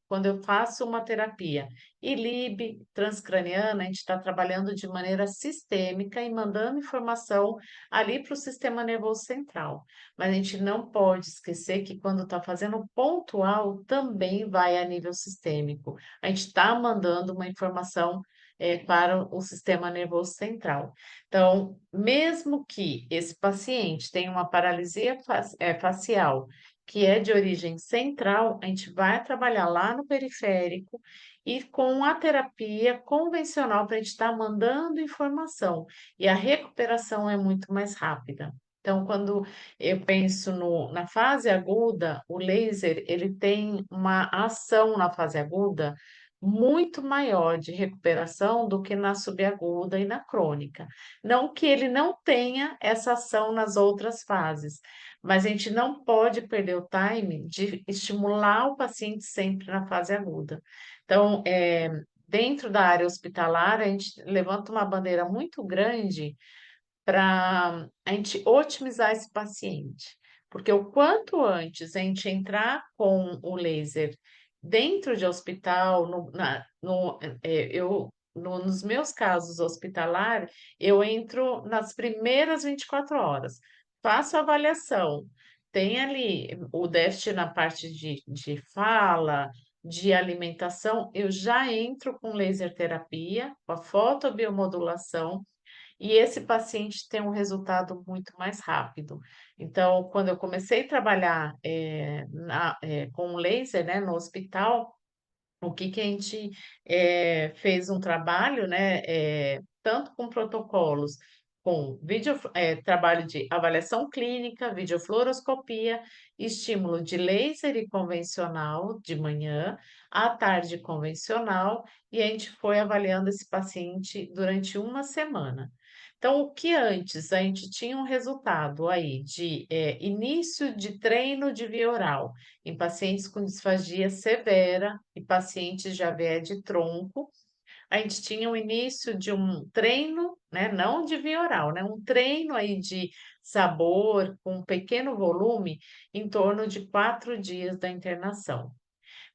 quando eu faço uma terapia ILIB transcraniana, a gente está trabalhando de maneira sistêmica e mandando informação ali para o sistema nervoso central. Mas a gente não pode esquecer que quando está fazendo pontual, também vai a nível sistêmico. A gente está mandando uma informação para o sistema nervoso central. Então, mesmo que esse paciente tenha uma paralisia facial que é de origem central, a gente vai trabalhar lá no periférico e com a terapia convencional para a gente estar mandando informação. E a recuperação é muito mais rápida. Então, quando eu penso na fase aguda, o laser ele tem uma ação na fase aguda muito maior de recuperação do que na subaguda e na crônica. Não que ele não tenha essa ação nas outras fases, mas a gente não pode perder o time de estimular o paciente sempre na fase aguda. Então, dentro da área hospitalar, a gente levanta uma bandeira muito grande para a gente otimizar esse paciente. Porque o quanto antes a gente entrar com o laser dentro de hospital, nos meus casos hospitalar, eu entro nas primeiras 24 horas, faço a avaliação, tem ali o déficit na parte de fala, de alimentação, eu já entro com laser terapia, com a fotobiomodulação, e esse paciente tem um resultado muito mais rápido. Então, quando eu comecei a trabalhar com laser, né, no hospital, o que que a gente fez um trabalho, né, tanto com protocolos com trabalho de avaliação clínica, videofluoroscopia, estímulo de laser e convencional de manhã, à tarde convencional, e a gente foi avaliando esse paciente durante uma semana. Então, o que antes a gente tinha um resultado aí de início de treino de via oral em pacientes com disfagia severa e pacientes de AVE de tronco, a gente tinha o início de um treino, né, não de via oral, né, um treino aí de sabor com um pequeno volume em torno de 4 dias da internação.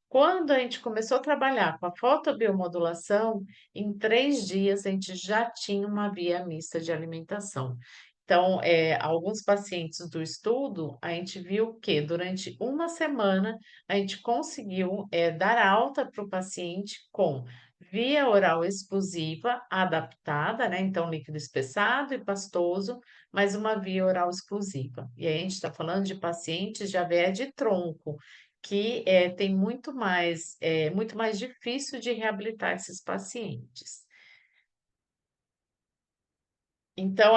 Quando a gente começou a trabalhar com a fotobiomodulação, em 3 dias a gente já tinha uma via mista de alimentação. Então, alguns pacientes do estudo, a gente viu que durante uma semana a gente conseguiu, dar alta para o paciente com via oral exclusiva adaptada, né, então líquido espessado e pastoso, mas uma via oral exclusiva. E aí a gente está falando de pacientes de AVE de tronco, que tem muito mais difícil de reabilitar esses pacientes. Então,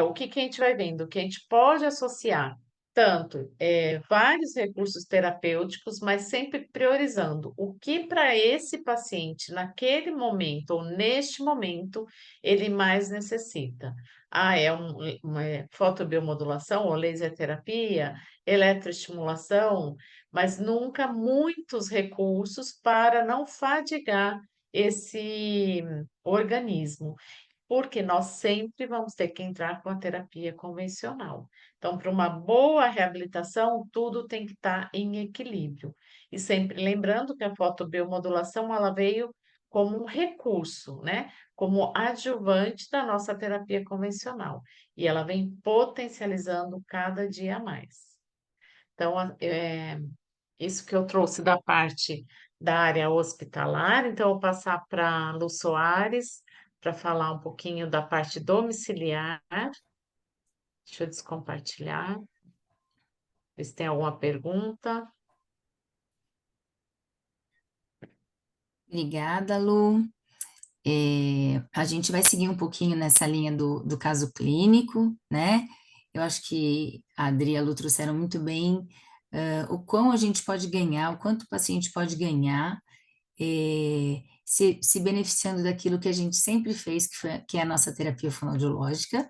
o que que a gente vai vendo? Que a gente pode associar tanto vários recursos terapêuticos, mas sempre priorizando o que para esse paciente, naquele momento ou neste momento, ele mais necessita. Ah, uma fotobiomodulação ou laser terapia, eletroestimulação, mas nunca muitos recursos para não fadigar esse organismo, porque nós sempre vamos ter que entrar com a terapia convencional. Então, para uma boa reabilitação, tudo tem que estar em equilíbrio. E sempre lembrando que a fotobiomodulação, ela veio como um recurso, né? Como adjuvante da nossa terapia convencional. E ela vem potencializando cada dia mais. Então, isso que eu trouxe da parte da área hospitalar, então eu vou passar para a Lu Soares, para falar um pouquinho da parte domiciliar. Deixa eu descompartilhar, ver se tem alguma pergunta. Obrigada, Lu. A gente vai seguir um pouquinho nessa linha do caso clínico, né? Eu acho que a Adri e a Lu trouxeram muito bem o quão a gente pode ganhar, o quanto o paciente pode ganhar, se beneficiando daquilo que a gente sempre fez, que é a nossa terapia fonoaudiológica,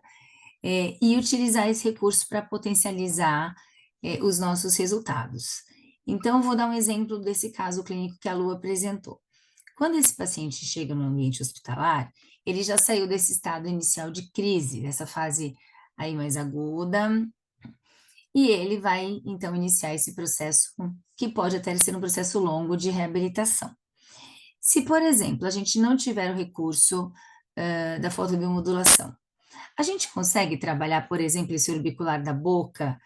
e utilizar esse recurso para potencializar os nossos resultados. Então, vou dar um exemplo desse caso clínico que a Lu apresentou. Quando esse paciente chega no ambiente hospitalar, ele já saiu desse estado inicial de crise, dessa fase aí mais aguda, e ele vai, então, iniciar esse processo, que pode até ser um processo longo de reabilitação. Se, por exemplo, a gente não tiver o recurso da fotobiomodulação, a gente consegue trabalhar, por exemplo, esse orbicular da boca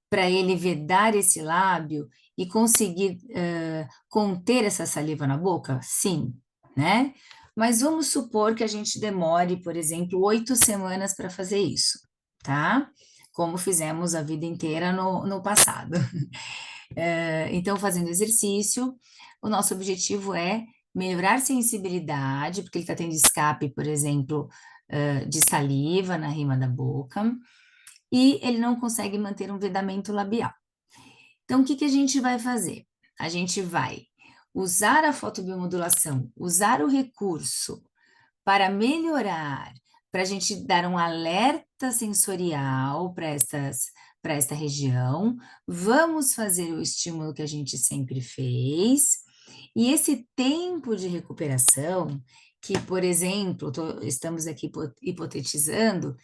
para ele vedar esse lábio e conseguir conter essa saliva na boca? Sim, né? Mas vamos supor que a gente demore, por exemplo, 8 semanas para fazer isso, tá? Como fizemos a vida inteira no passado. Então, fazendo exercício, o nosso objetivo é melhorar a sensibilidade, porque ele está tendo escape, por exemplo, de saliva na rima da boca, e ele não consegue manter um vedamento labial. Então, o que que a gente vai fazer? A gente vai usar a fotobiomodulação, usar o recurso para melhorar, para a gente dar um alerta sensorial para esta região, vamos fazer o estímulo que a gente sempre fez, e esse tempo de recuperação, que, por exemplo, estamos aqui hipotetizando,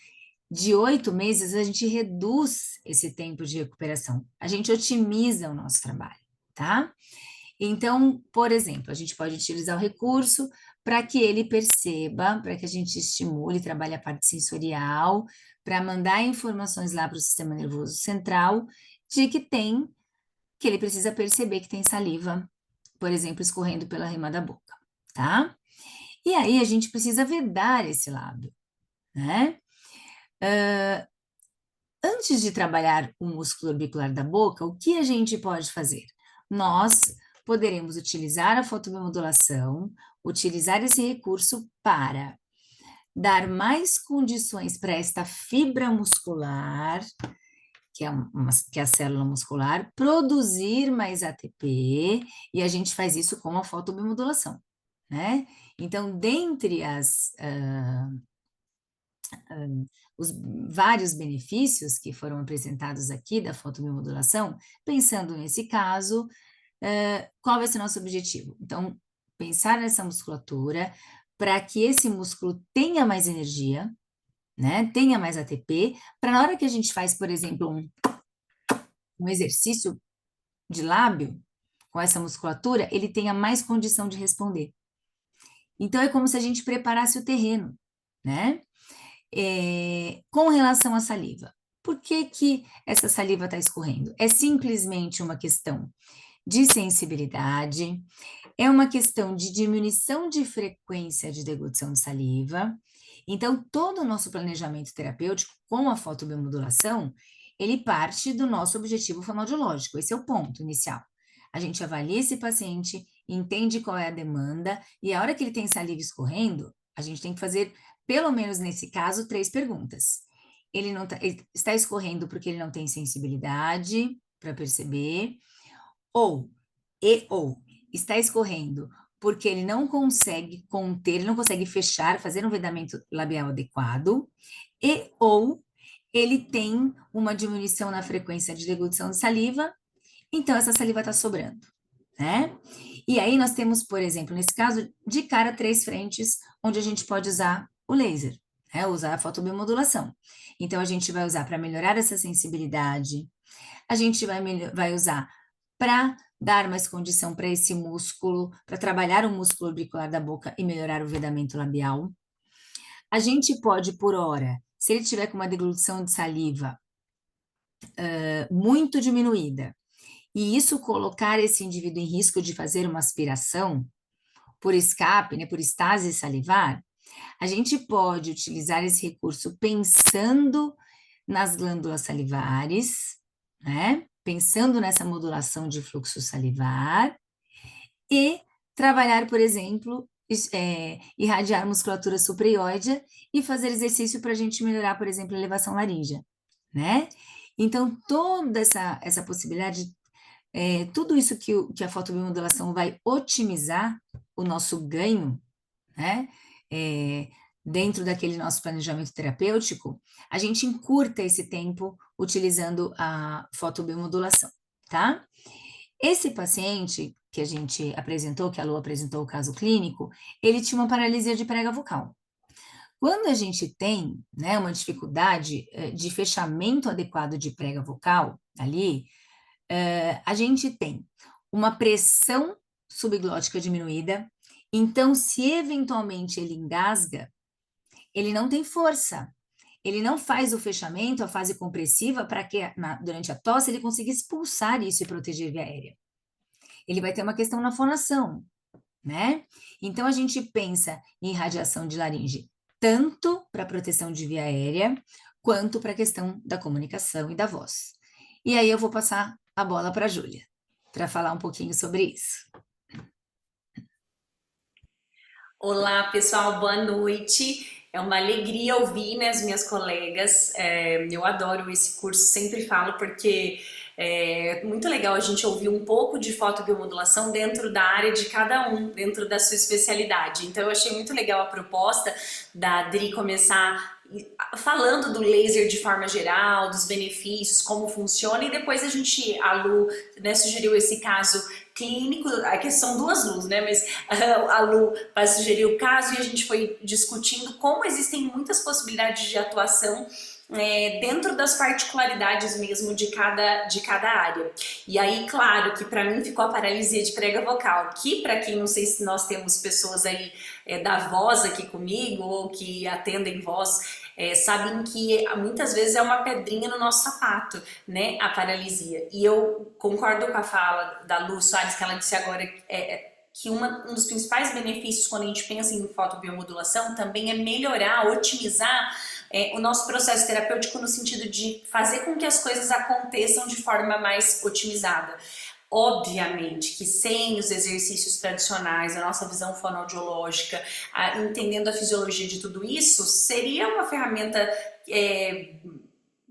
de 8 meses, a gente reduz esse tempo de recuperação, a gente otimiza o nosso trabalho, tá? Então, por exemplo, a gente pode utilizar o recurso para que ele perceba, para que a gente estimule, trabalhe a parte sensorial, para mandar informações lá para o sistema nervoso central de que ele precisa perceber que tem saliva, por exemplo, escorrendo pela rima da boca, tá? E aí a gente precisa vedar esse lábio, né? Antes de trabalhar o músculo orbicular da boca, o que a gente pode fazer? Nós poderemos utilizar a fotobiomodulação, utilizar esse recurso para dar mais condições para esta fibra muscular, que é a célula muscular, produzir mais ATP, e a gente faz isso com a fotobiomodulação, né? Então, dentre os vários benefícios que foram apresentados aqui da fotobiomodulação, pensando nesse caso, qual vai ser o nosso objetivo? Então, pensar nessa musculatura para que esse músculo tenha mais energia, né? Tenha mais ATP, para na hora que a gente faz, por exemplo, um exercício de lábio com essa musculatura, ele tenha mais condição de responder. Então, é como se a gente preparasse o terreno, né? Com relação à saliva, por que que essa saliva está escorrendo? É simplesmente uma questão de sensibilidade, é uma questão de diminuição de frequência de deglutição de saliva. Então, todo o nosso planejamento terapêutico com a fotobiomodulação, ele parte do nosso objetivo fonoaudiológico, esse é o ponto inicial. A gente avalia esse paciente, entende qual é a demanda, e a hora que ele tem saliva escorrendo, a gente tem que fazer, pelo menos nesse caso, 3 perguntas. Ele está escorrendo porque ele não tem sensibilidade para perceber, ou está escorrendo porque ele não consegue conter, ele não consegue fechar, fazer um vedamento labial adequado, ou ele tem uma diminuição na frequência de deglutição de saliva, então essa saliva está sobrando, né? E aí nós temos, por exemplo, nesse caso, de cara 3 frentes, onde a gente pode usar o laser, né? Usar a fotobiomodulação. Então, a gente vai usar para melhorar essa sensibilidade, a gente vai usar para dar mais condição para esse músculo, para trabalhar o músculo orbicular da boca e melhorar o vedamento labial. A gente pode, por hora, se ele tiver com uma deglutição de saliva muito diminuída, e isso colocar esse indivíduo em risco de fazer uma aspiração por escape, né, por estase salivar, a gente pode utilizar esse recurso pensando nas glândulas salivares, né? Pensando nessa modulação de fluxo salivar e trabalhar, por exemplo, irradiar musculatura supraioide e fazer exercício para a gente melhorar, por exemplo, a elevação laríngea, né? Então, toda essa possibilidade, tudo isso que a fotobiomodulação vai otimizar o nosso ganho, né? Dentro daquele nosso planejamento terapêutico, a gente encurta esse tempo utilizando a fotobiomodulação, tá? Esse paciente que a gente apresentou, que a Lu apresentou o caso clínico, ele tinha uma paralisia de prega vocal. Quando a gente tem, né, uma dificuldade de fechamento adequado de prega vocal ali, a gente tem uma pressão subglótica diminuída, então se eventualmente ele engasga, ele não tem força, ele não faz o fechamento, a fase compressiva, para que durante a tosse ele consiga expulsar isso e proteger a via aérea. Ele vai ter uma questão na fonação, né? Então a gente pensa em radiação de laringe, tanto para proteção de via aérea, quanto para a questão da comunicação e da voz. E aí eu vou passar a bola para a Júlia, para falar um pouquinho sobre isso. Olá, pessoal, boa noite. É uma alegria ouvir, né, as minhas colegas. Eu adoro esse curso, sempre falo, porque é muito legal a gente ouvir um pouco de fotobiomodulação dentro da área de cada um, dentro da sua especialidade. Então, eu achei muito legal a proposta da Adri começar falando do laser de forma geral, dos benefícios, como funciona, e depois a Lu, né, sugeriu esse caso clínico, aqui são 2 Lus, né, mas a Lu vai sugerir o caso e a gente foi discutindo como existem muitas possibilidades de atuação dentro das particularidades mesmo de cada área. E aí, claro, que para mim ficou a paralisia de prega vocal, que para quem, não sei se nós temos pessoas aí da voz aqui comigo ou que atendem voz, sabem que muitas vezes é uma pedrinha no nosso sapato, né, a paralisia. E eu concordo com a fala da Lu Soares, que ela disse agora que um dos principais benefícios quando a gente pensa em fotobiomodulação também é melhorar, otimizar o nosso processo terapêutico no sentido de fazer com que as coisas aconteçam de forma mais otimizada. Obviamente que sem os exercícios tradicionais, a nossa visão fonoaudiológica, entendendo a fisiologia de tudo isso, seria uma ferramenta,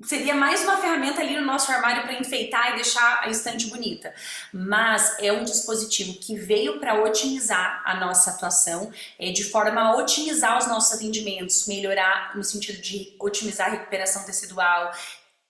seria mais uma ferramenta ali no nosso armário para enfeitar e deixar a estante bonita. Mas é um dispositivo que veio para otimizar a nossa atuação, de forma a otimizar os nossos atendimentos, melhorar no sentido de otimizar a recuperação tecidual,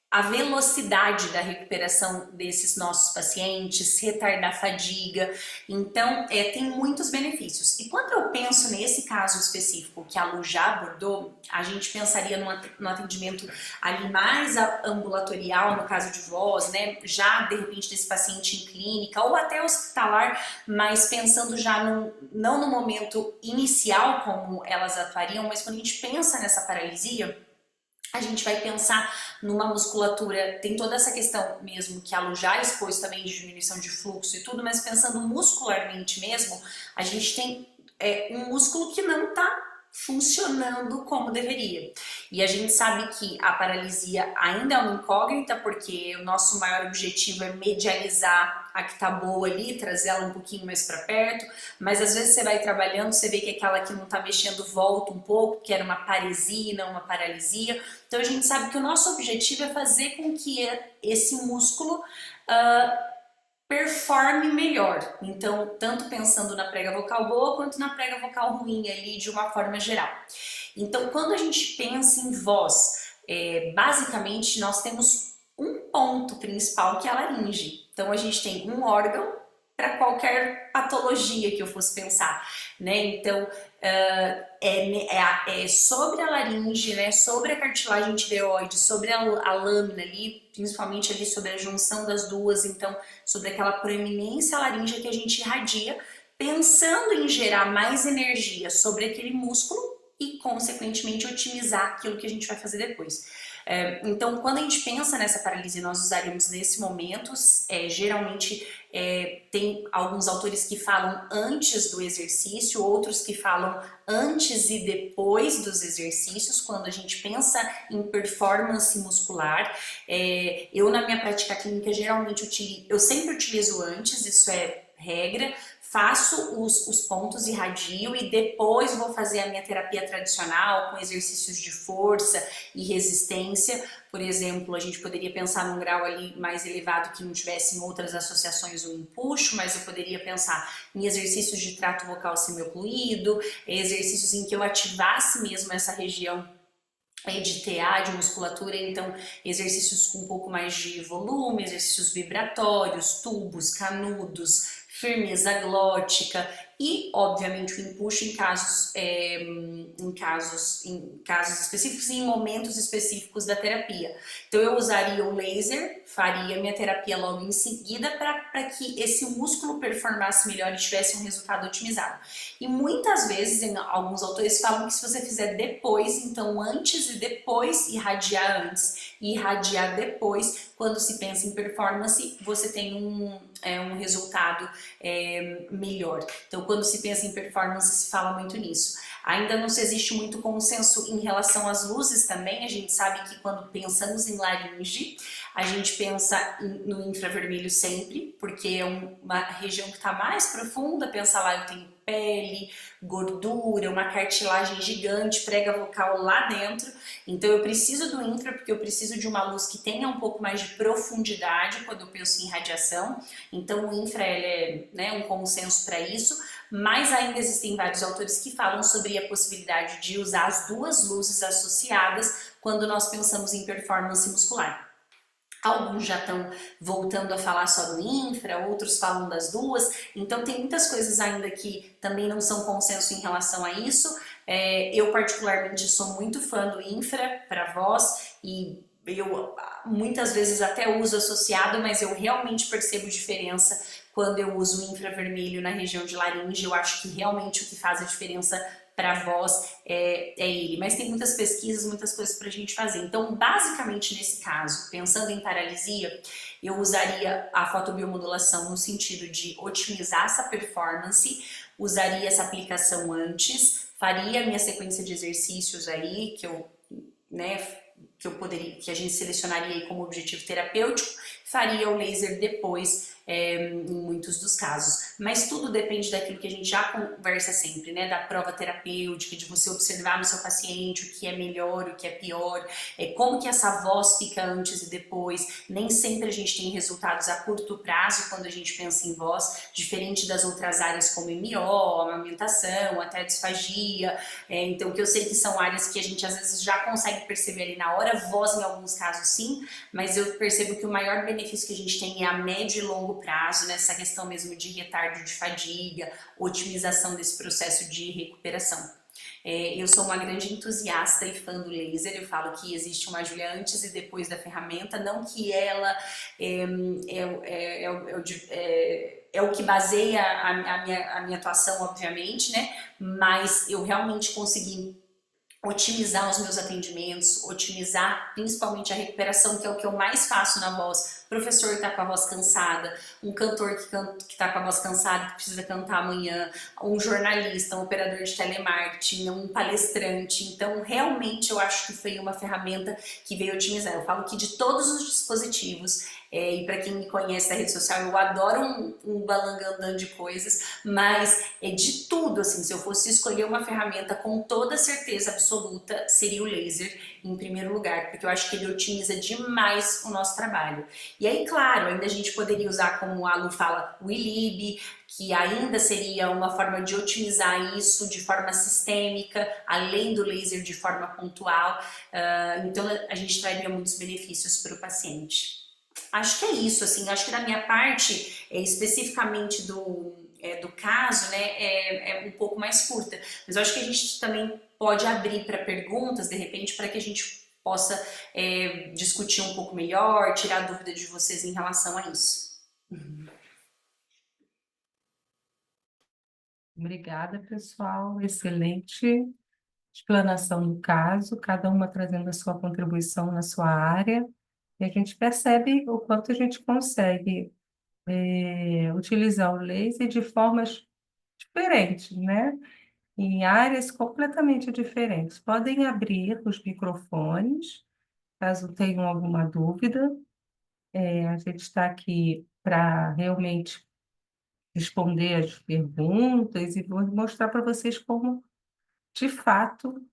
a velocidade da recuperação desses nossos pacientes, retardar a fadiga. Então, tem muitos benefícios. E quando eu penso nesse caso específico que a Lu já abordou, a gente pensaria no atendimento ali mais ambulatorial, no caso de voz, né? Já, de repente, desse paciente em clínica ou até hospitalar, mas pensando já não no momento inicial como elas atuariam, mas quando a gente pensa nessa paralisia, a gente vai pensar numa musculatura, tem toda essa questão mesmo que a Lu já expôs também de diminuição de fluxo e tudo, mas pensando muscularmente mesmo, a gente tem um músculo que não está funcionando como deveria. E a gente sabe que a paralisia ainda é uma incógnita, porque o nosso maior objetivo é medializar a que tá boa ali, trazer ela um pouquinho mais para perto, mas às vezes você vai trabalhando, você vê que aquela que não tá mexendo volta um pouco, que era uma paresia, não uma paralisia. Então a gente sabe que o nosso objetivo é fazer com que esse músculo performe melhor. Então, tanto pensando na prega vocal boa quanto na prega vocal ruim ali de uma forma geral. Então, quando a gente pensa em voz, basicamente nós temos um ponto principal que é a laringe. Então, a gente tem um órgão para qualquer patologia que eu fosse pensar, né? Então, sobre a laringe, né? Sobre a cartilagem tireoide, sobre a lâmina ali, principalmente ali sobre a junção das duas, então, sobre aquela proeminência laríngea que a gente irradia, pensando em gerar mais energia sobre aquele músculo e, consequentemente, otimizar aquilo que a gente vai fazer depois. Então, quando a gente pensa nessa paralisia, nós usaríamos nesse momento, geralmente tem alguns autores que falam antes do exercício, outros que falam antes e depois dos exercícios, quando a gente pensa em performance muscular. Eu, na minha prática clínica, geralmente eu sempre utilizo antes, isso é regra. Faço os pontos, irradio e depois vou fazer a minha terapia tradicional com exercícios de força e resistência. Por exemplo, a gente poderia pensar num grau ali mais elevado que não tivesse em outras associações o empuxo, mas eu poderia pensar em exercícios de trato vocal semiocluído, exercícios em que eu ativasse mesmo essa região de TA, de musculatura, então exercícios com um pouco mais de volume, exercícios vibratórios, tubos, canudos, firmeza glótica e, obviamente, o empuxo em casos específicos e em momentos específicos da terapia. Então, eu usaria o laser, faria minha terapia logo em seguida para que esse músculo performasse melhor e tivesse um resultado otimizado. E muitas vezes, alguns autores falam que se você fizer depois, então antes e depois, irradiar antes e irradiar depois, quando se pensa em performance, você tem um resultado melhor. Então, quando se pensa em performance, se fala muito nisso. Ainda não se existe muito consenso em relação às luzes também. A gente sabe que quando pensamos em laringe, a gente pensa no infravermelho sempre, porque é uma região que está mais profunda. Pensa lá, eu tenho pele, gordura, uma cartilagem gigante, prega vocal lá dentro. Então eu preciso do infra porque eu preciso de uma luz que tenha um pouco mais de profundidade quando eu penso em radiação. Então o infra é um consenso para isso, mas ainda existem vários autores que falam sobre a possibilidade de usar as duas luzes associadas quando nós pensamos em performance muscular. Alguns já estão voltando a falar só do infra, outros falam das duas, então tem muitas coisas ainda que também não são consenso em relação a isso. Eu particularmente sou muito fã do infra para voz e eu muitas vezes até uso associado, mas eu realmente percebo diferença quando eu uso o infravermelho na região de laringe. Eu acho que realmente o que faz a diferença para a voz é ele, mas tem muitas pesquisas, muitas coisas para a gente fazer. Então, basicamente nesse caso, pensando em paralisia, eu usaria a fotobiomodulação no sentido de otimizar essa performance, usaria essa aplicação antes, faria a minha sequência de exercícios aí, que eu que a gente selecionaria aí como objetivo terapêutico, faria o laser depois, em muitos dos casos. Mas tudo depende daquilo que a gente já conversa sempre, né? Da prova terapêutica, de você observar no seu paciente o que é melhor, o que é pior, como que essa voz fica antes e depois. Nem sempre a gente tem resultados a curto prazo quando a gente pensa em voz, diferente das outras áreas como MO, amamentação, até disfagia. Então, que eu sei que são áreas que a gente às vezes já consegue perceber ali na hora, voz em alguns casos sim, mas eu percebo que o maior benefício que a gente tem é a médio e longo prazo, nessa questão mesmo de retardo de fadiga, otimização desse processo de recuperação. Eu sou uma grande entusiasta e fã do laser, eu falo que existe uma Júlia antes e depois da ferramenta, não que ela é o que baseia a minha atuação, obviamente, né? Mas eu realmente consegui otimizar os meus atendimentos, otimizar principalmente a recuperação, que é o que eu mais faço na voz. O professor está com a voz cansada, um cantor que está com a voz cansada, que precisa cantar amanhã, um jornalista, um operador de telemarketing, um palestrante. Então, realmente, eu acho que foi uma ferramenta que veio otimizar. Eu falo que de todos os dispositivos, e para quem me conhece da rede social, eu adoro um balangandã de coisas, mas de tudo, assim, se eu fosse escolher uma ferramenta com toda certeza absoluta, seria o laser em primeiro lugar, porque eu acho que ele otimiza demais o nosso trabalho. E aí, claro, ainda a gente poderia usar, como a Lu fala, o iLib, que ainda seria uma forma de otimizar isso de forma sistêmica, além do laser de forma pontual. Então, a gente traria muitos benefícios para o paciente. Acho que é isso, assim, acho que da minha parte, especificamente do caso, né, é um pouco mais curta, mas eu acho que a gente também pode abrir para perguntas, de repente, para que a gente possa discutir um pouco melhor, tirar dúvida de vocês em relação a isso. Obrigada, pessoal. Excelente explanação do caso, cada uma trazendo a sua contribuição na sua área, e a gente percebe o quanto a gente consegue utilizar o laser de formas diferentes, né? Em áreas completamente diferentes. Podem abrir os microfones, caso tenham alguma dúvida. A gente está aqui para realmente responder as perguntas e vou mostrar para vocês como, de fato,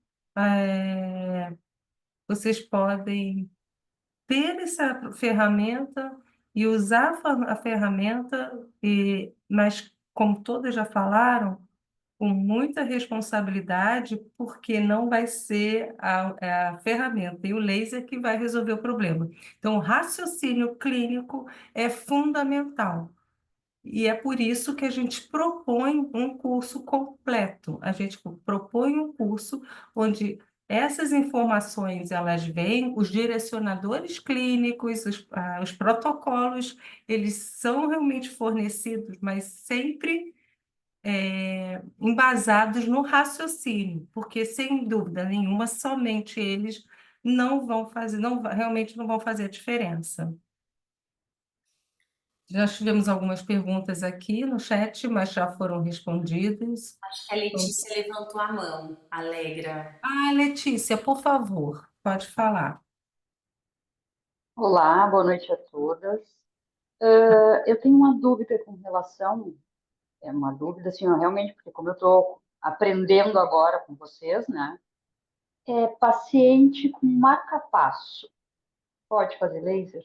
vocês podem ter essa ferramenta e usar a ferramenta, mas, como todas já falaram, com muita responsabilidade, porque não vai ser a ferramenta e o laser que vai resolver o problema. Então, o raciocínio clínico é fundamental. E é por isso que a gente propõe um curso completo. A gente propõe um curso onde essas informações elas vêm, os direcionadores clínicos, os protocolos, eles são realmente fornecidos, mas sempre embasados no raciocínio, porque sem dúvida nenhuma, somente eles não vão fazer, realmente não vão fazer a diferença. Já tivemos algumas perguntas aqui no chat, mas já foram respondidas. Acho que a Letícia levantou a mão, Alegra. Letícia, por favor, pode falar. Olá, boa noite a todas. Eu tenho uma dúvida com relação, é uma dúvida assim, realmente, porque como eu estou aprendendo agora com vocês, né? Paciente com marca-passo, pode fazer laser?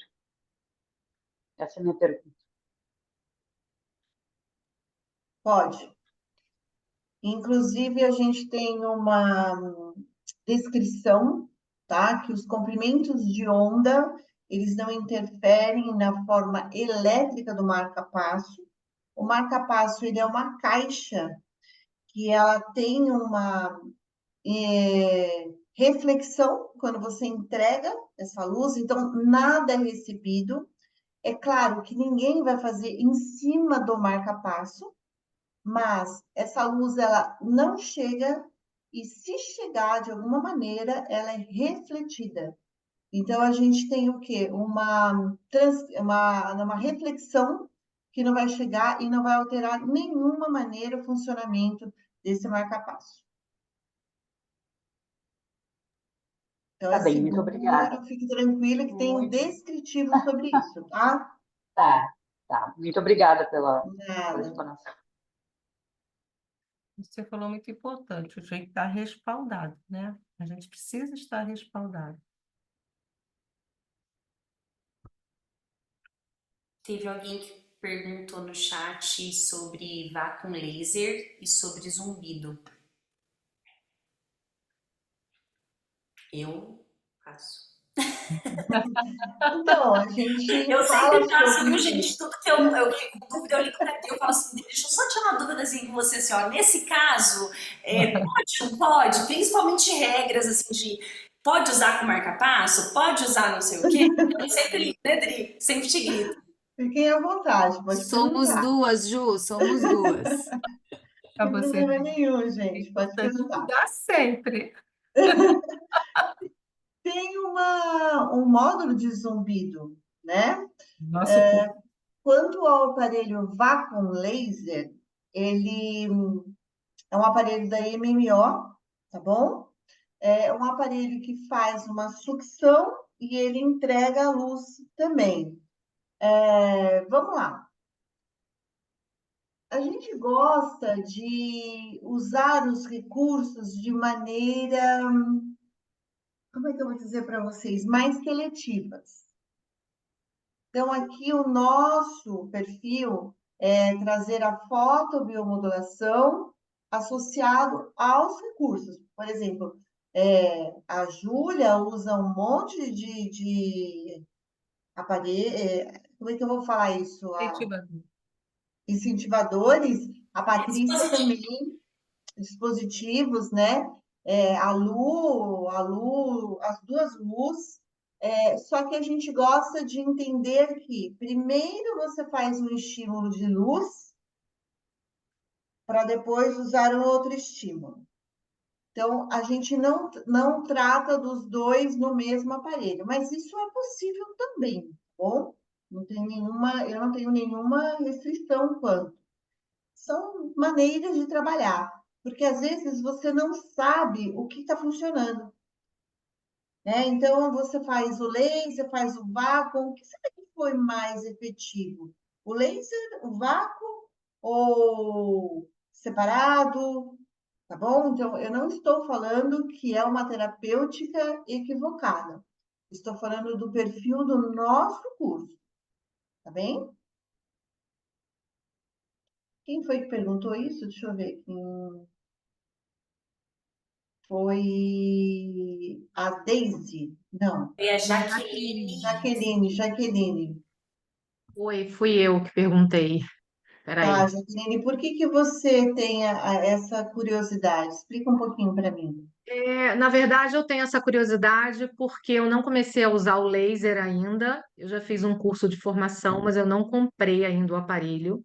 Essa é a minha pergunta. Pode. Inclusive, a gente tem uma descrição, tá? Que os comprimentos de onda, eles não interferem na forma elétrica do marca-passo. O marca-passo, ele é uma caixa que ela tem uma reflexão quando você entrega essa luz, então nada é recebido. É claro que ninguém vai fazer em cima do marca-passo, mas essa luz ela não chega e se chegar de alguma maneira, ela é refletida. Então a gente tem o quê? Uma reflexão que não vai chegar e não vai alterar nenhuma maneira o funcionamento desse marca-passo. Então, Tá é bem, muito obrigada. seguro, fique tranquila que tem um Muito. descritivo sobre isso, tá? Tá, tá. Muito obrigada pela Nada. explanação. Você falou muito importante, o jeito está respaldado, né? A gente precisa estar respaldado. Teve alguém que perguntou no chat sobre vácuo laser e sobre zumbido. Eu faço. Então, a gente Eu fala sempre faço, viu, sobre. gente? Tudo que eu fico com dúvida, eu ligo pra ti, eu falo assim, deixa eu só tirar uma dúvida assim com você, assim, ó, nesse caso, pode, não pode? Principalmente regras, assim, de pode usar com marca-passo, pode usar não sei o quê. Eu sempre ligo, né, Dri? Sempre te grito. Fiquem à vontade, pode Somos perguntar. duas, Ju, somos duas. Para Não tem você problema ver. nenhum, É gente, pode importante perguntar. mudar sempre. Tem um módulo de zumbido, né? Nosso corpo. Quanto ao aparelho Vacuum Laser, ele é um aparelho da MMO, tá bom? É um aparelho que faz uma sucção e ele entrega a luz também. Vamos lá. A gente gosta de usar os recursos de maneira, como é que eu vou dizer para vocês, mais seletivas. Então, aqui o nosso perfil é trazer a fotobiomodulação associado aos recursos. Por exemplo, a Júlia usa um monte de aparelho, como é que eu vou falar isso? Incentivador. Incentivadores, a Patrícia Dispositivo. também, dispositivos, né? As duas luzes. Só que a gente gosta de entender que primeiro você faz um estímulo de luz para depois usar um outro estímulo. Então, a gente não trata dos dois no mesmo aparelho, mas isso é possível também, tá bom? Eu não tenho nenhuma restrição quanto. São maneiras de trabalhar, porque às vezes você não sabe o que está funcionando, né? Então, você faz o laser, faz o vácuo, o que será que foi mais efetivo? O laser, o vácuo ou separado? Tá bom? Então, eu não estou falando que é uma terapêutica equivocada. Estou falando do perfil do nosso curso, tá bem? Quem foi que perguntou isso? Deixa eu ver. Foi a Daisy? Não, E a Jaqueline. Jaqueline. Oi, fui eu que perguntei. Tá, Peraí. Jaqueline, por que você tem essa curiosidade? Explica um pouquinho para mim. Na verdade, eu tenho essa curiosidade porque eu não comecei a usar o laser ainda. Eu já fiz um curso de formação, mas eu não comprei ainda o aparelho.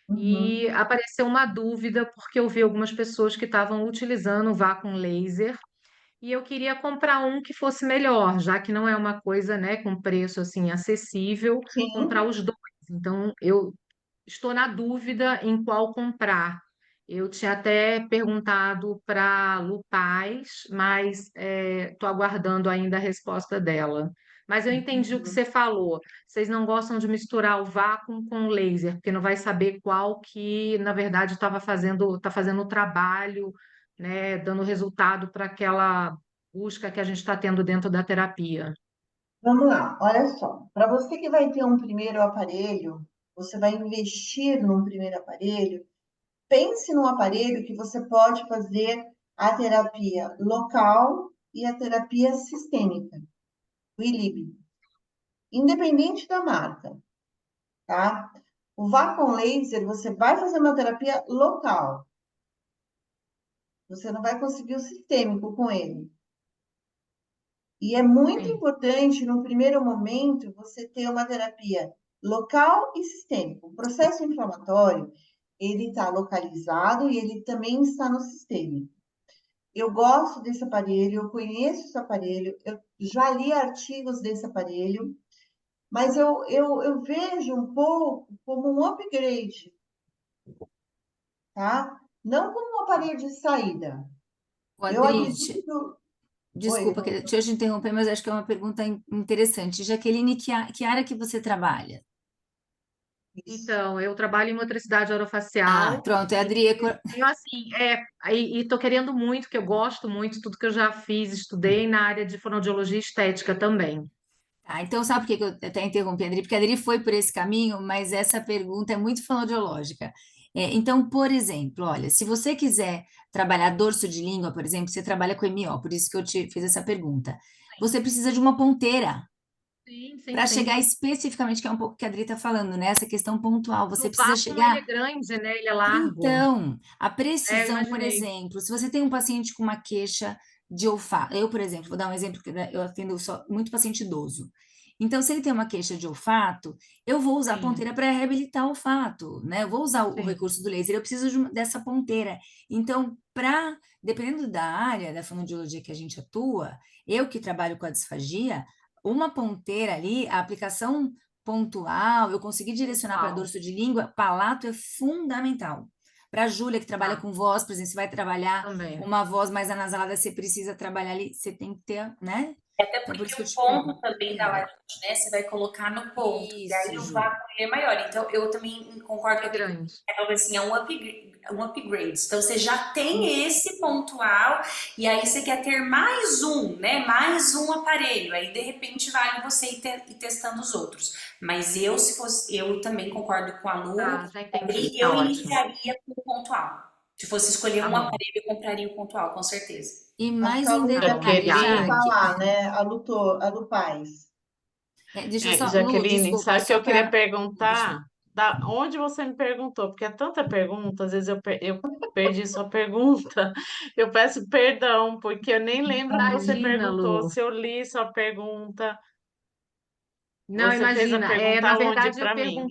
Uhum, E apareceu uma dúvida porque eu vi algumas pessoas que estavam utilizando o vácuo laser e eu queria comprar um que fosse melhor, já que não é uma coisa, né, com preço assim acessível, comprar sim, os dois. Então, eu estou na dúvida em qual comprar. Eu tinha até perguntado para a Lu Paz, mas estou aguardando ainda a resposta dela. Mas eu entendi o que você falou. Vocês não gostam de misturar o vácuo com o laser, porque não vai saber qual que, na verdade, está fazendo o trabalho, né, dando resultado para aquela busca que a gente está tendo dentro da terapia. vamos lá. Olha só, para você que vai ter um primeiro aparelho, você vai investir num primeiro aparelho, pense num aparelho que você pode fazer a terapia local e a terapia sistêmica, o ILIB, independente da marca, tá? O Vacon Laser, você vai fazer uma terapia local, você não vai conseguir o sistêmico com ele. E é muito Sim. importante, no primeiro momento, você ter uma terapia local e sistêmica. O processo inflamatório, ele está localizado e ele também está no sistêmico. Eu gosto desse aparelho, eu conheço esse aparelho, eu já li artigos desse aparelho, mas eu vejo um pouco como um upgrade, tá? Não como um aparelho de saída. O Eu Adrite, acredito. Oi, Desculpa, deixa eu te interromper, mas acho que é uma pergunta interessante. Jaqueline, que área que você trabalha? isso. Então, eu trabalho em motricidade Ah, orofacial pronto, é a e Adri. tenho assim, tô querendo muito, que eu gosto muito, tudo que eu já fiz, estudei na área de fonoaudiologia e estética também. Ah, então sabe por que que eu até interrompi a Adri? Porque a Adri foi por esse caminho, mas essa pergunta é muito fonoaudiológica. Então, por exemplo, olha, se você quiser trabalhar dorso de língua, por exemplo, você trabalha com MO, por isso que eu te fiz essa pergunta. Você precisa de uma ponteira Sim, sim, para sim. chegar especificamente, que é um pouco o que a Adri está falando, né? Essa questão pontual. Você O precisa vácuo, ele é chegar. grande, né? Ele é largo. Então, a É, eu precisão, por imaginei. exemplo, se você tem um paciente com uma queixa de olfato, eu, por exemplo, vou dar um exemplo que eu atendo só muito paciente idoso. Então, se ele tem uma queixa de olfato, eu vou usar a Sim, ponteira para reabilitar o olfato, né? Eu vou usar o sim. recurso do laser, eu preciso dessa ponteira. Então, dependendo da área da fonoaudiologia que a gente atua, eu que trabalho com a disfagia, uma ponteira ali, a aplicação pontual, eu conseguir direcionar para Uau, dorso de língua, palato é fundamental. Para a Júlia, que trabalha tá, com voz, por exemplo, você vai trabalhar também. uma voz mais anasalada, você precisa trabalhar ali, você tem que ter, né? Até Então, por porque isso que eu o te ponto pergunto. também da laringe, né? Você vai colocar no ponto. E Isso, aí o Ju. vácuo ele é maior. Então, eu também concordo com É a Bia, grande. assim, é um upgrade. Então, você já tem esse pontual, e aí você quer ter mais um, né? Mais um aparelho. Aí, de repente, vale você ir testando os outros. Mas eu, se fosse, eu também concordo com a Lu, Tá, já entendi. Tá eu ótimo. iniciaria com o pontual. Se fosse escolher Tá um bom. aparelho, eu compraria o pontual, com certeza. E Acho que mais a um Lu ainda detalhe, precisa Jaqueline, Jaque. falar, né? A Lu Paz. Deixa eu só, Lu, Jaqueline, desculpa, sabe o que só eu queria para. Deixa eu. perguntar? Da onde você me perguntou? Porque é tanta pergunta, às vezes eu perdi sua pergunta. Eu peço perdão, porque eu nem lembro o que você Imagina, perguntou, Lu. se eu li sua pergunta. Não, Você fez a imagina. pergunta onde para mim?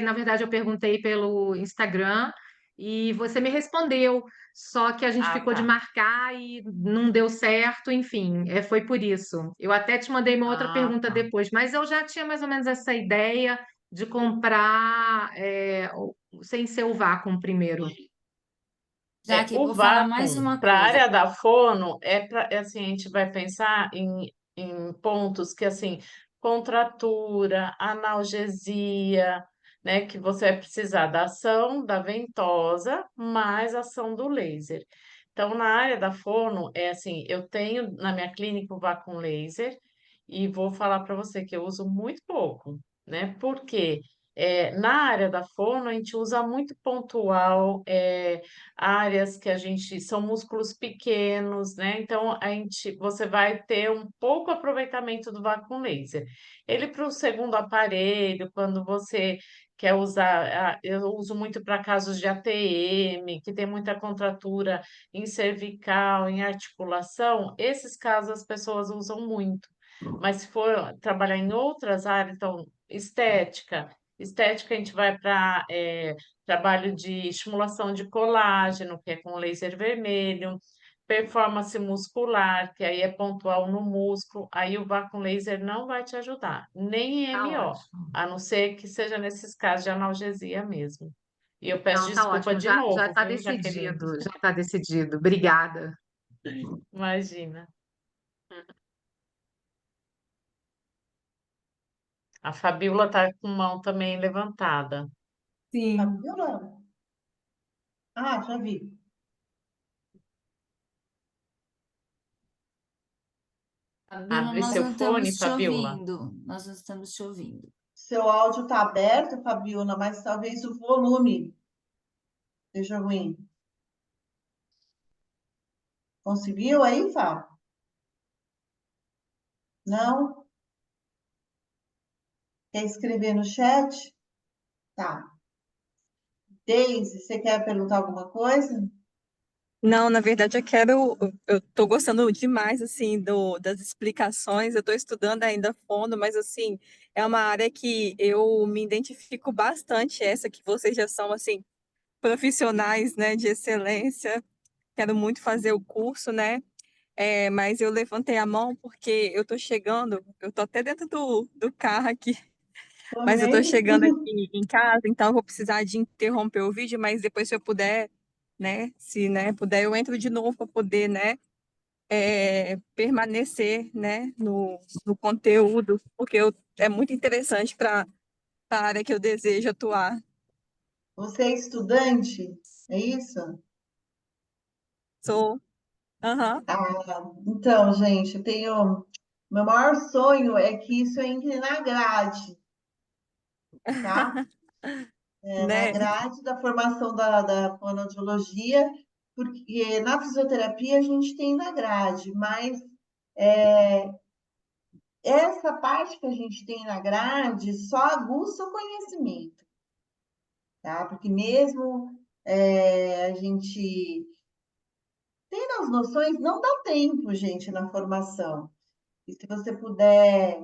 Na verdade, eu perguntei pelo Instagram e você me respondeu. Só que a gente Ah, ficou de tá. marcar e não deu certo, enfim, foi por isso. Eu até te mandei uma outra Ah, pergunta tá. depois, mas eu já tinha mais ou menos essa ideia de comprar sem ser o vácuo primeiro. Jaque, O vou falar mais vácuo uma para a coisa. área da fono assim, a gente vai pensar em pontos que assim, contratura, analgesia, né, que você vai precisar da ação da ventosa mais a ação do laser. Então, na área da fono, é assim, eu tenho na minha clínica o vácuo laser e vou falar para você que eu uso muito pouco, né? Porque na área da fono a gente usa muito pontual, áreas que a gente são músculos pequenos, né? Então você vai ter um pouco aproveitamento do vácuo laser. Ele para o segundo aparelho, quando você quer usar, eu uso muito para casos de ATM, que tem muita contratura em cervical, em articulação, esses casos as pessoas usam muito. Mas se for trabalhar em outras áreas, então estética a gente vai para trabalho de estimulação de colágeno, que é com laser vermelho, performance muscular, que aí é pontual no músculo, aí o vácuo laser não vai te ajudar, nem em Tá MO, ótimo. a não ser que seja nesses casos de analgesia mesmo. E eu peço Não, tá desculpa ótimo. de Já novo, está viu, Jaqueline? decidido, já está decidido. Obrigada. Imagina. A Fabiola tá com mão também levantada. Sim, Fabiola? Ah, já vi. Fabiola, Abre nós seu não fone, estamos te Fabiola. ouvindo. Nós não estamos te ouvindo. Seu áudio está aberto, Fabiola, mas talvez o volume seja ruim. Conseguiu aí, Fábio? Não? Quer escrever no chat? Tá. Deise, você quer perguntar alguma coisa? Não, na verdade eu tô gostando demais, assim, das explicações, eu tô estudando ainda a fundo, mas, assim, é uma área que eu me identifico bastante, essa que vocês já são, assim, profissionais, né, de excelência, quero muito fazer o curso, né, mas eu levantei a mão porque eu tô chegando, eu tô até dentro do carro aqui, mas eu tô Também. chegando aqui em casa, então eu vou precisar de interromper o vídeo, mas depois se eu puder, né, se, né, puder, eu entro de novo para poder, né, permanecer, né, no conteúdo, porque é muito interessante para a área que eu desejo atuar. Você é estudante? É isso? Sou, aham, Então, gente, eu tenho. Meu maior sonho é que isso entre na grade, tá? Na né? grade da formação da fonoaudiologia, porque na fisioterapia a gente tem na grade, mas essa parte que a gente tem na grade só aguça o conhecimento, tá? Porque mesmo a gente tendo as noções, não dá tempo, gente, na formação. E se você puder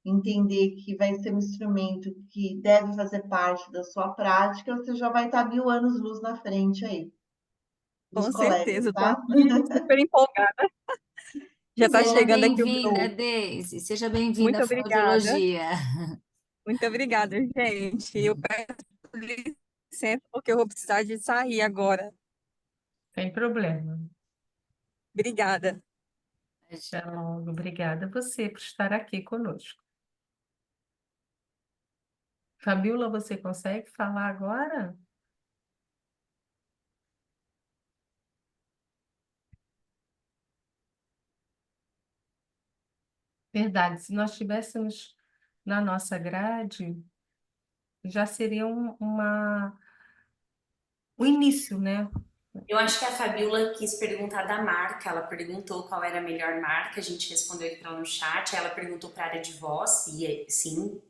entender que vai ser um instrumento que deve fazer parte da sua prática, você já vai estar 1000 anos-luz na frente aí, dos Com colegas, certeza, estou tá? aqui super empolgada. Já está Seja chegando aqui o bem-vinda, meu. Deise. Seja bem-vinda à Muito obrigada, fonoaudiologia. muito obrigada, gente. Eu peço licença porque eu vou precisar de sair agora. Sem problema. Obrigada. Até logo. Obrigada a você por estar aqui conosco. Fabiola, você consegue falar agora? Verdade, se nós tivéssemos na nossa grade, já seria o início, né? Eu acho que a Fabiola quis perguntar da marca. Ela perguntou qual era a melhor marca. A gente respondeu aqui para ela no chat. Ela perguntou para a área de voz, e sim,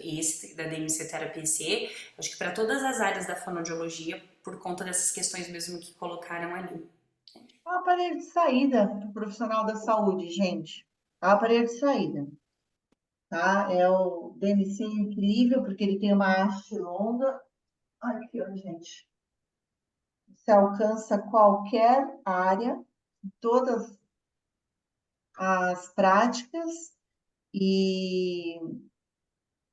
esse da DMC Terapia C. Acho que para todas as áreas da fonoaudiologia, por conta dessas questões mesmo que colocaram ali. É um aparelho de saída para o profissional da saúde, gente. É um aparelho de saída, tá? É o DMC incrível, porque ele tem uma haste longa. Olha aqui, ó, gente. Você alcança qualquer área, todas as práticas, e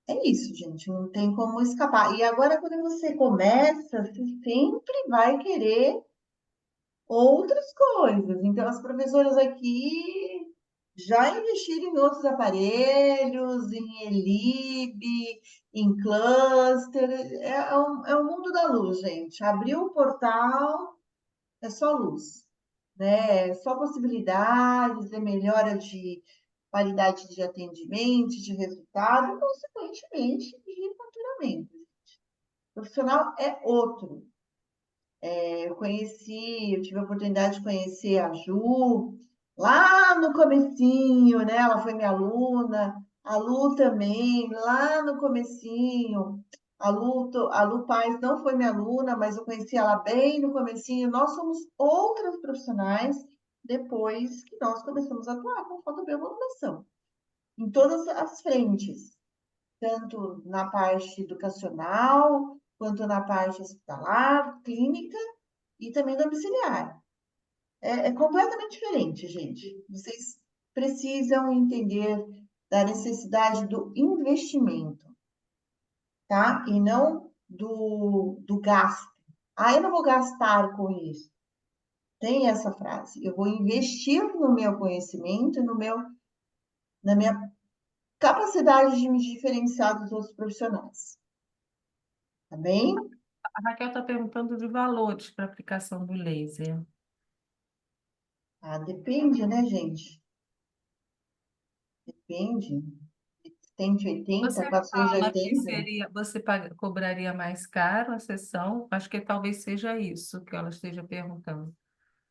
é isso, gente. Não tem como escapar. E agora, quando você começa, você sempre vai querer outras coisas. Então, as professoras aqui já investiram em outros aparelhos, em Elib, em cluster. É o mundo da luz, gente. Abriu o portal, é só luz, né? É só possibilidades, é melhora de qualidade de atendimento, de resultado e, consequentemente, de faturamento. O profissional é outro. Eu tive a oportunidade de conhecer a Ju lá no comecinho, né? Ela foi minha aluna, a Lu também, lá no comecinho. A Lu Paz não foi minha aluna, mas eu conheci ela bem no comecinho. Nós somos outras profissionais depois que nós começamos a atuar com fotobiomodulação, em todas as frentes, tanto na parte educacional, quanto na parte hospitalar, clínica e também domiciliar. É completamente diferente, gente. Vocês precisam entender da necessidade do investimento, tá? E não do gasto. Ah, eu não vou gastar com isso. Tem essa frase. Eu vou investir no meu conhecimento, na minha capacidade de me diferenciar dos outros profissionais. Tá bem? A Raquel está perguntando de valores para aplicação do laser. Ah, depende, né, gente? Depende. 180, Você fala que 480. cobraria mais caro a sessão? Acho que talvez seja isso que ela esteja perguntando.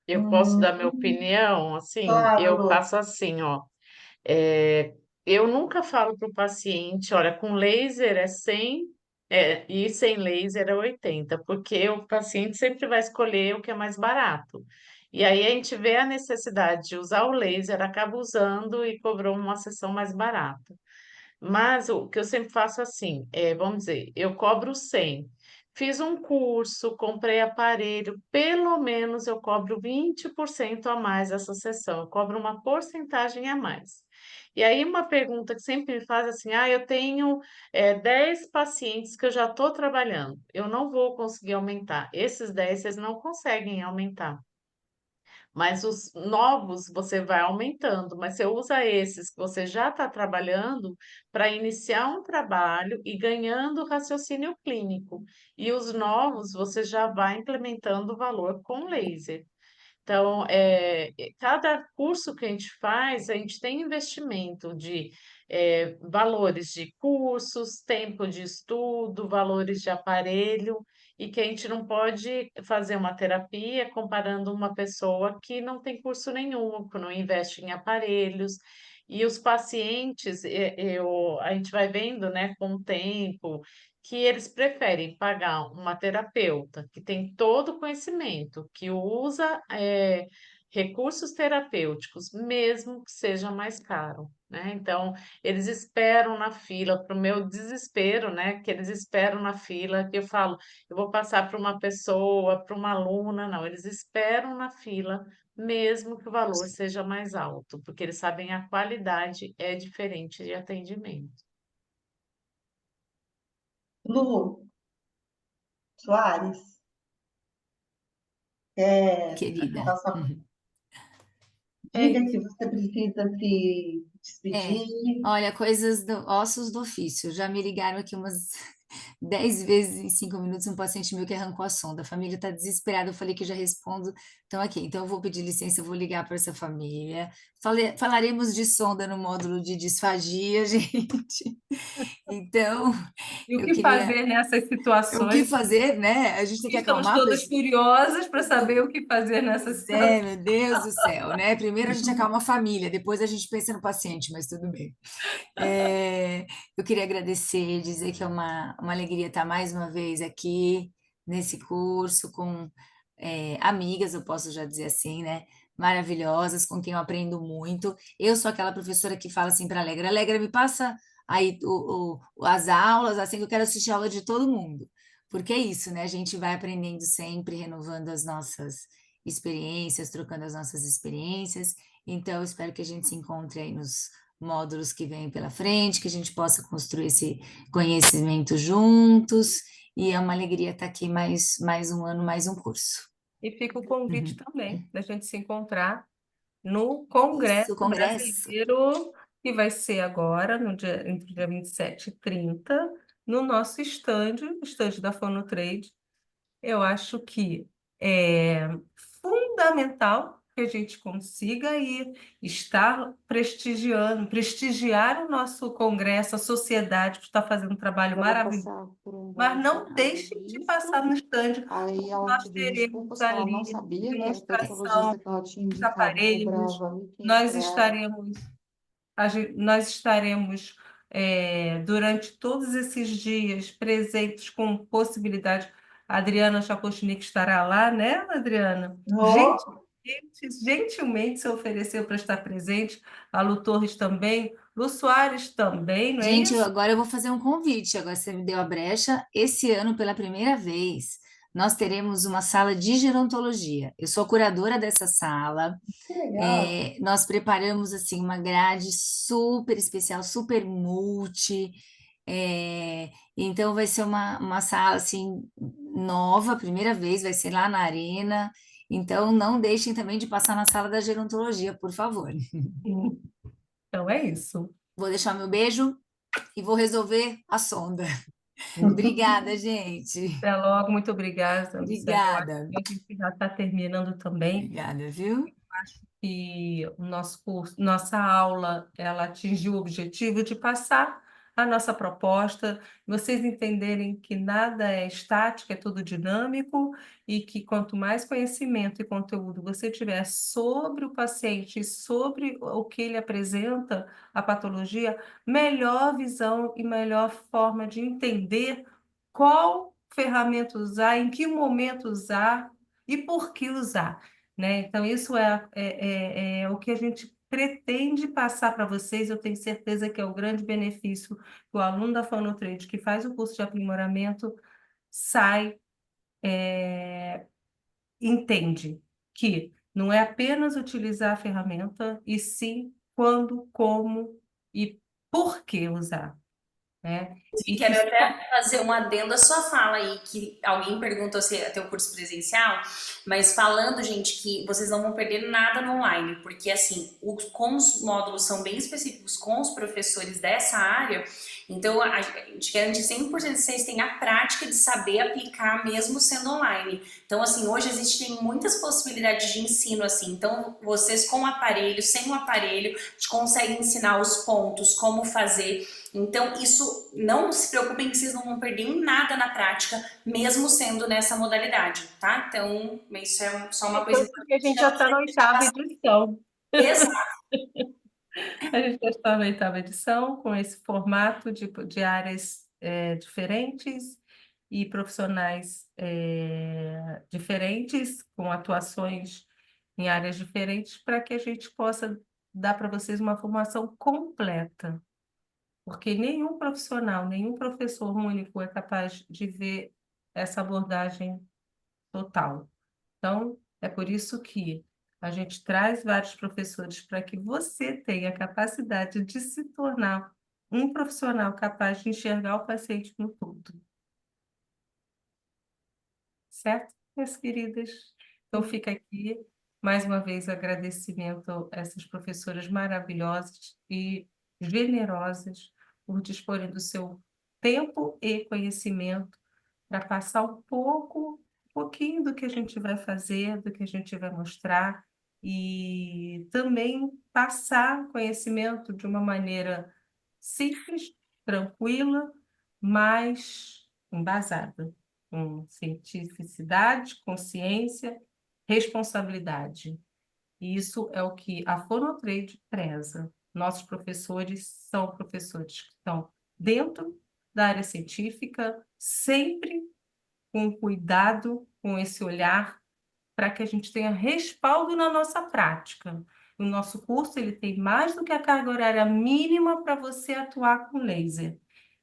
Eu posso dar minha Hum, opinião? Assim, claro, eu Lu. faço assim, ó. É, eu nunca falo para o paciente, olha, com laser é 100, e sem laser é 80, porque o paciente sempre vai escolher o que é mais barato. E aí a gente vê a necessidade de usar o laser, acaba usando e cobrou uma sessão mais barata. Mas o que eu sempre faço assim, vamos dizer, eu cobro 100. Fiz um curso, comprei aparelho, pelo menos eu cobro 20% a mais essa sessão, eu cobro uma porcentagem a mais. E aí uma pergunta que sempre me faz assim, eu tenho 10 pacientes que eu já estou trabalhando, eu não vou conseguir aumentar. Esses 10 vocês não conseguem aumentar. Mas os novos você vai aumentando, mas você usa esses que você já está trabalhando para iniciar um trabalho e ganhando raciocínio clínico. E os novos você já vai implementando o valor com laser. Então, cada curso que a gente faz, a gente tem investimento de valores de cursos, tempo de estudo, valores de aparelho, e que a gente não pode fazer uma terapia comparando uma pessoa que não tem curso nenhum, que não investe em aparelhos. E os pacientes, a gente vai vendo, né, com o tempo, que eles preferem pagar uma terapeuta que tem todo o conhecimento, que usa recursos terapêuticos, mesmo que seja mais caro, né? Então, eles esperam na fila, para o meu desespero, né? Que eles esperam na fila, que eu falo, eu vou passar para uma pessoa, para uma aluna, não, eles esperam na fila, mesmo que o valor seja mais alto, porque eles sabem a qualidade é diferente de atendimento. Lu Soares, é, Querida. nossa, É diga isso. que você precisa se despedir. Olha, ossos do ofício. Já me ligaram aqui umas 10 vezes em 5 minutos um paciente meu que arrancou a sonda. A família está desesperada. Eu falei que já respondo. Então, aqui. Então, eu vou pedir licença, eu vou ligar para essa família. Falaremos de sonda no módulo de disfagia, gente. Então, E o eu que queria. fazer nessas O que situações? fazer, né? A gente tem que Estamos acalmar a todas pessoa. curiosas para saber o que fazer nessa Pois é, situação. meu Deus do céu, né? Primeiro a gente acalma a família, depois a gente pensa no paciente, mas tudo bem. Eu queria agradecer, dizer que é uma alegria estar mais uma vez aqui nesse curso com amigas, eu posso já dizer assim, né? Maravilhosas, com quem eu aprendo muito. Eu sou aquela professora que fala assim para a Alegra, Alegra, me passa aí as aulas, assim que eu quero assistir a aula de todo mundo. Porque é isso, né? A gente vai aprendendo sempre, renovando as nossas experiências, trocando as nossas experiências. Então, eu espero que a gente se encontre aí nos módulos que vêm pela frente, que a gente possa construir esse conhecimento juntos. E é uma alegria estar aqui mais um ano, mais um curso. E fica o convite Uhum. também da gente se encontrar no Isso, Congresso congresso. Brasileiro, que vai ser agora, entre o dia 27 e 30, no nosso o estande da Fonotrade. Eu acho que é fundamental que a gente consiga ir estar prestigiar o nosso congresso, a sociedade que está fazendo um trabalho Ela vai maravilhoso. passar por um Mas guarda não deixem de passar calorista. no estande. Aí ela Nós pediu teremos desculpas que ela não ali sabia que a demonstração infectologista que ela tinha dos indicado aparelhos, cobrava 1.500 nós reais. estaremos nós estaremos, durante todos esses dias, presentes com possibilidade. A Adriana Chapotnik estará lá, né, Adriana? Oh, Gentilmente se ofereceu para estar presente. A Lu Torres também. Lu Soares também, não é Gente, isso? agora eu vou fazer um convite. Agora você me deu a brecha. Esse ano, pela primeira vez, nós teremos uma sala de gerontologia. Eu sou a curadora dessa sala. que legal. Nós preparamos assim uma grade super especial, super multi. Então vai ser uma sala assim nova, primeira vez, vai ser lá na arena. Então não deixem também de passar na sala da gerontologia, por favor. Então é isso. Vou deixar meu beijo e vou resolver a sonda. Obrigada, gente. Até logo, muito obrigada, Luciana. Eu acho Obrigada. que a gente já está terminando também. Obrigada, viu? E o nosso curso, nossa aula, ela atingiu o objetivo de passar a nossa proposta, vocês entenderem que nada é estático, é tudo dinâmico, e que quanto mais conhecimento e conteúdo você tiver sobre o paciente e sobre o que ele apresenta, a patologia, melhor visão e melhor forma de entender qual ferramenta usar, em que momento usar e por que usar, né? Então, isso é o que a gente pretende passar para vocês. Eu tenho certeza que é o grande benefício que o aluno da Fonotrade que faz o curso de aprimoramento sai, entende que não é apenas utilizar a ferramenta, e sim quando, como e por que usar. né? E quero até fazer um adendo à sua fala aí, que alguém perguntou se ia ter o curso presencial, mas falando, gente, que vocês não vão perder nada no online, porque assim, como os módulos são bem específicos com os professores dessa área, então a gente garante 100% que vocês têm a prática de saber aplicar mesmo sendo online. Então, assim, hoje existem muitas possibilidades de ensino, assim, então vocês com o aparelho, sem o aparelho, a gente consegue ensinar os pontos, como fazer. Então, isso, não se preocupem que vocês não vão perder em nada na prática, mesmo sendo nessa modalidade, tá? Então, isso é só uma coisa Tanto que a gente já está na oitava edição. Exato. A gente já está na oitava edição, com esse formato de áreas diferentes e profissionais diferentes, com atuações em áreas diferentes, para que a gente possa dar para vocês uma formação completa. Porque nenhum profissional, nenhum professor único é capaz de ver essa abordagem total. Então, é por isso que a gente traz vários professores para que você tenha a capacidade de se tornar um profissional capaz de enxergar o paciente no todo. Certo, minhas queridas? Então, fica aqui, mais uma vez, agradecimento a essas professoras maravilhosas e generosas por disporem do seu tempo e conhecimento para passar um pouquinho do que a gente vai fazer, do que a gente vai mostrar, e também passar conhecimento de uma maneira simples, tranquila, mas embasada, com cientificidade, consciência, responsabilidade. E isso é o que a Fonotrade preza. Nossos professores são professores que estão dentro da área científica, sempre com cuidado, com esse olhar, para que a gente tenha respaldo na nossa prática. O nosso curso ele tem mais do que a carga horária mínima para você atuar com laser.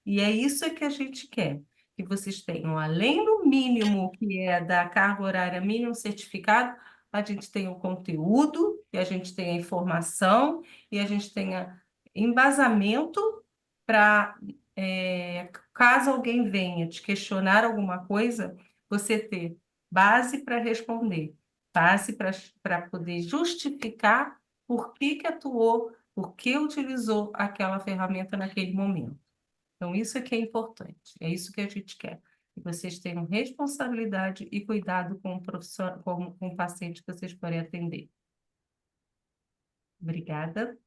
E é isso que a gente quer, que vocês tenham, além do mínimo, que é da carga horária mínima certificado, a gente tenha o conteúdo, e a gente tenha informação, e a gente tenha embasamento para, caso alguém venha te questionar alguma coisa, você ter base para responder, base para poder justificar por que atuou, por que utilizou aquela ferramenta naquele momento. Então, isso é que é importante, é isso que a gente quer. Que vocês tenham responsabilidade e cuidado com o profissional, com o paciente que vocês forem atender. Obrigada.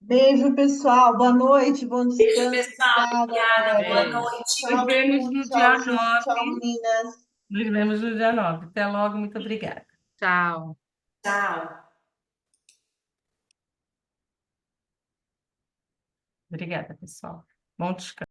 Beijo, pessoal. Boa noite, bom Beijo, descanso. pessoal. Obrigada, Obrigada. Boa Débora. Beijo. noite. Nos Tchau, vemos Lu. no Tchau, dia Ju. Tchau, 9. meninas. Nos vemos no dia 9. Até logo, muito obrigada. Tchau. Tchau. Obrigada, pessoal. Bom descanso.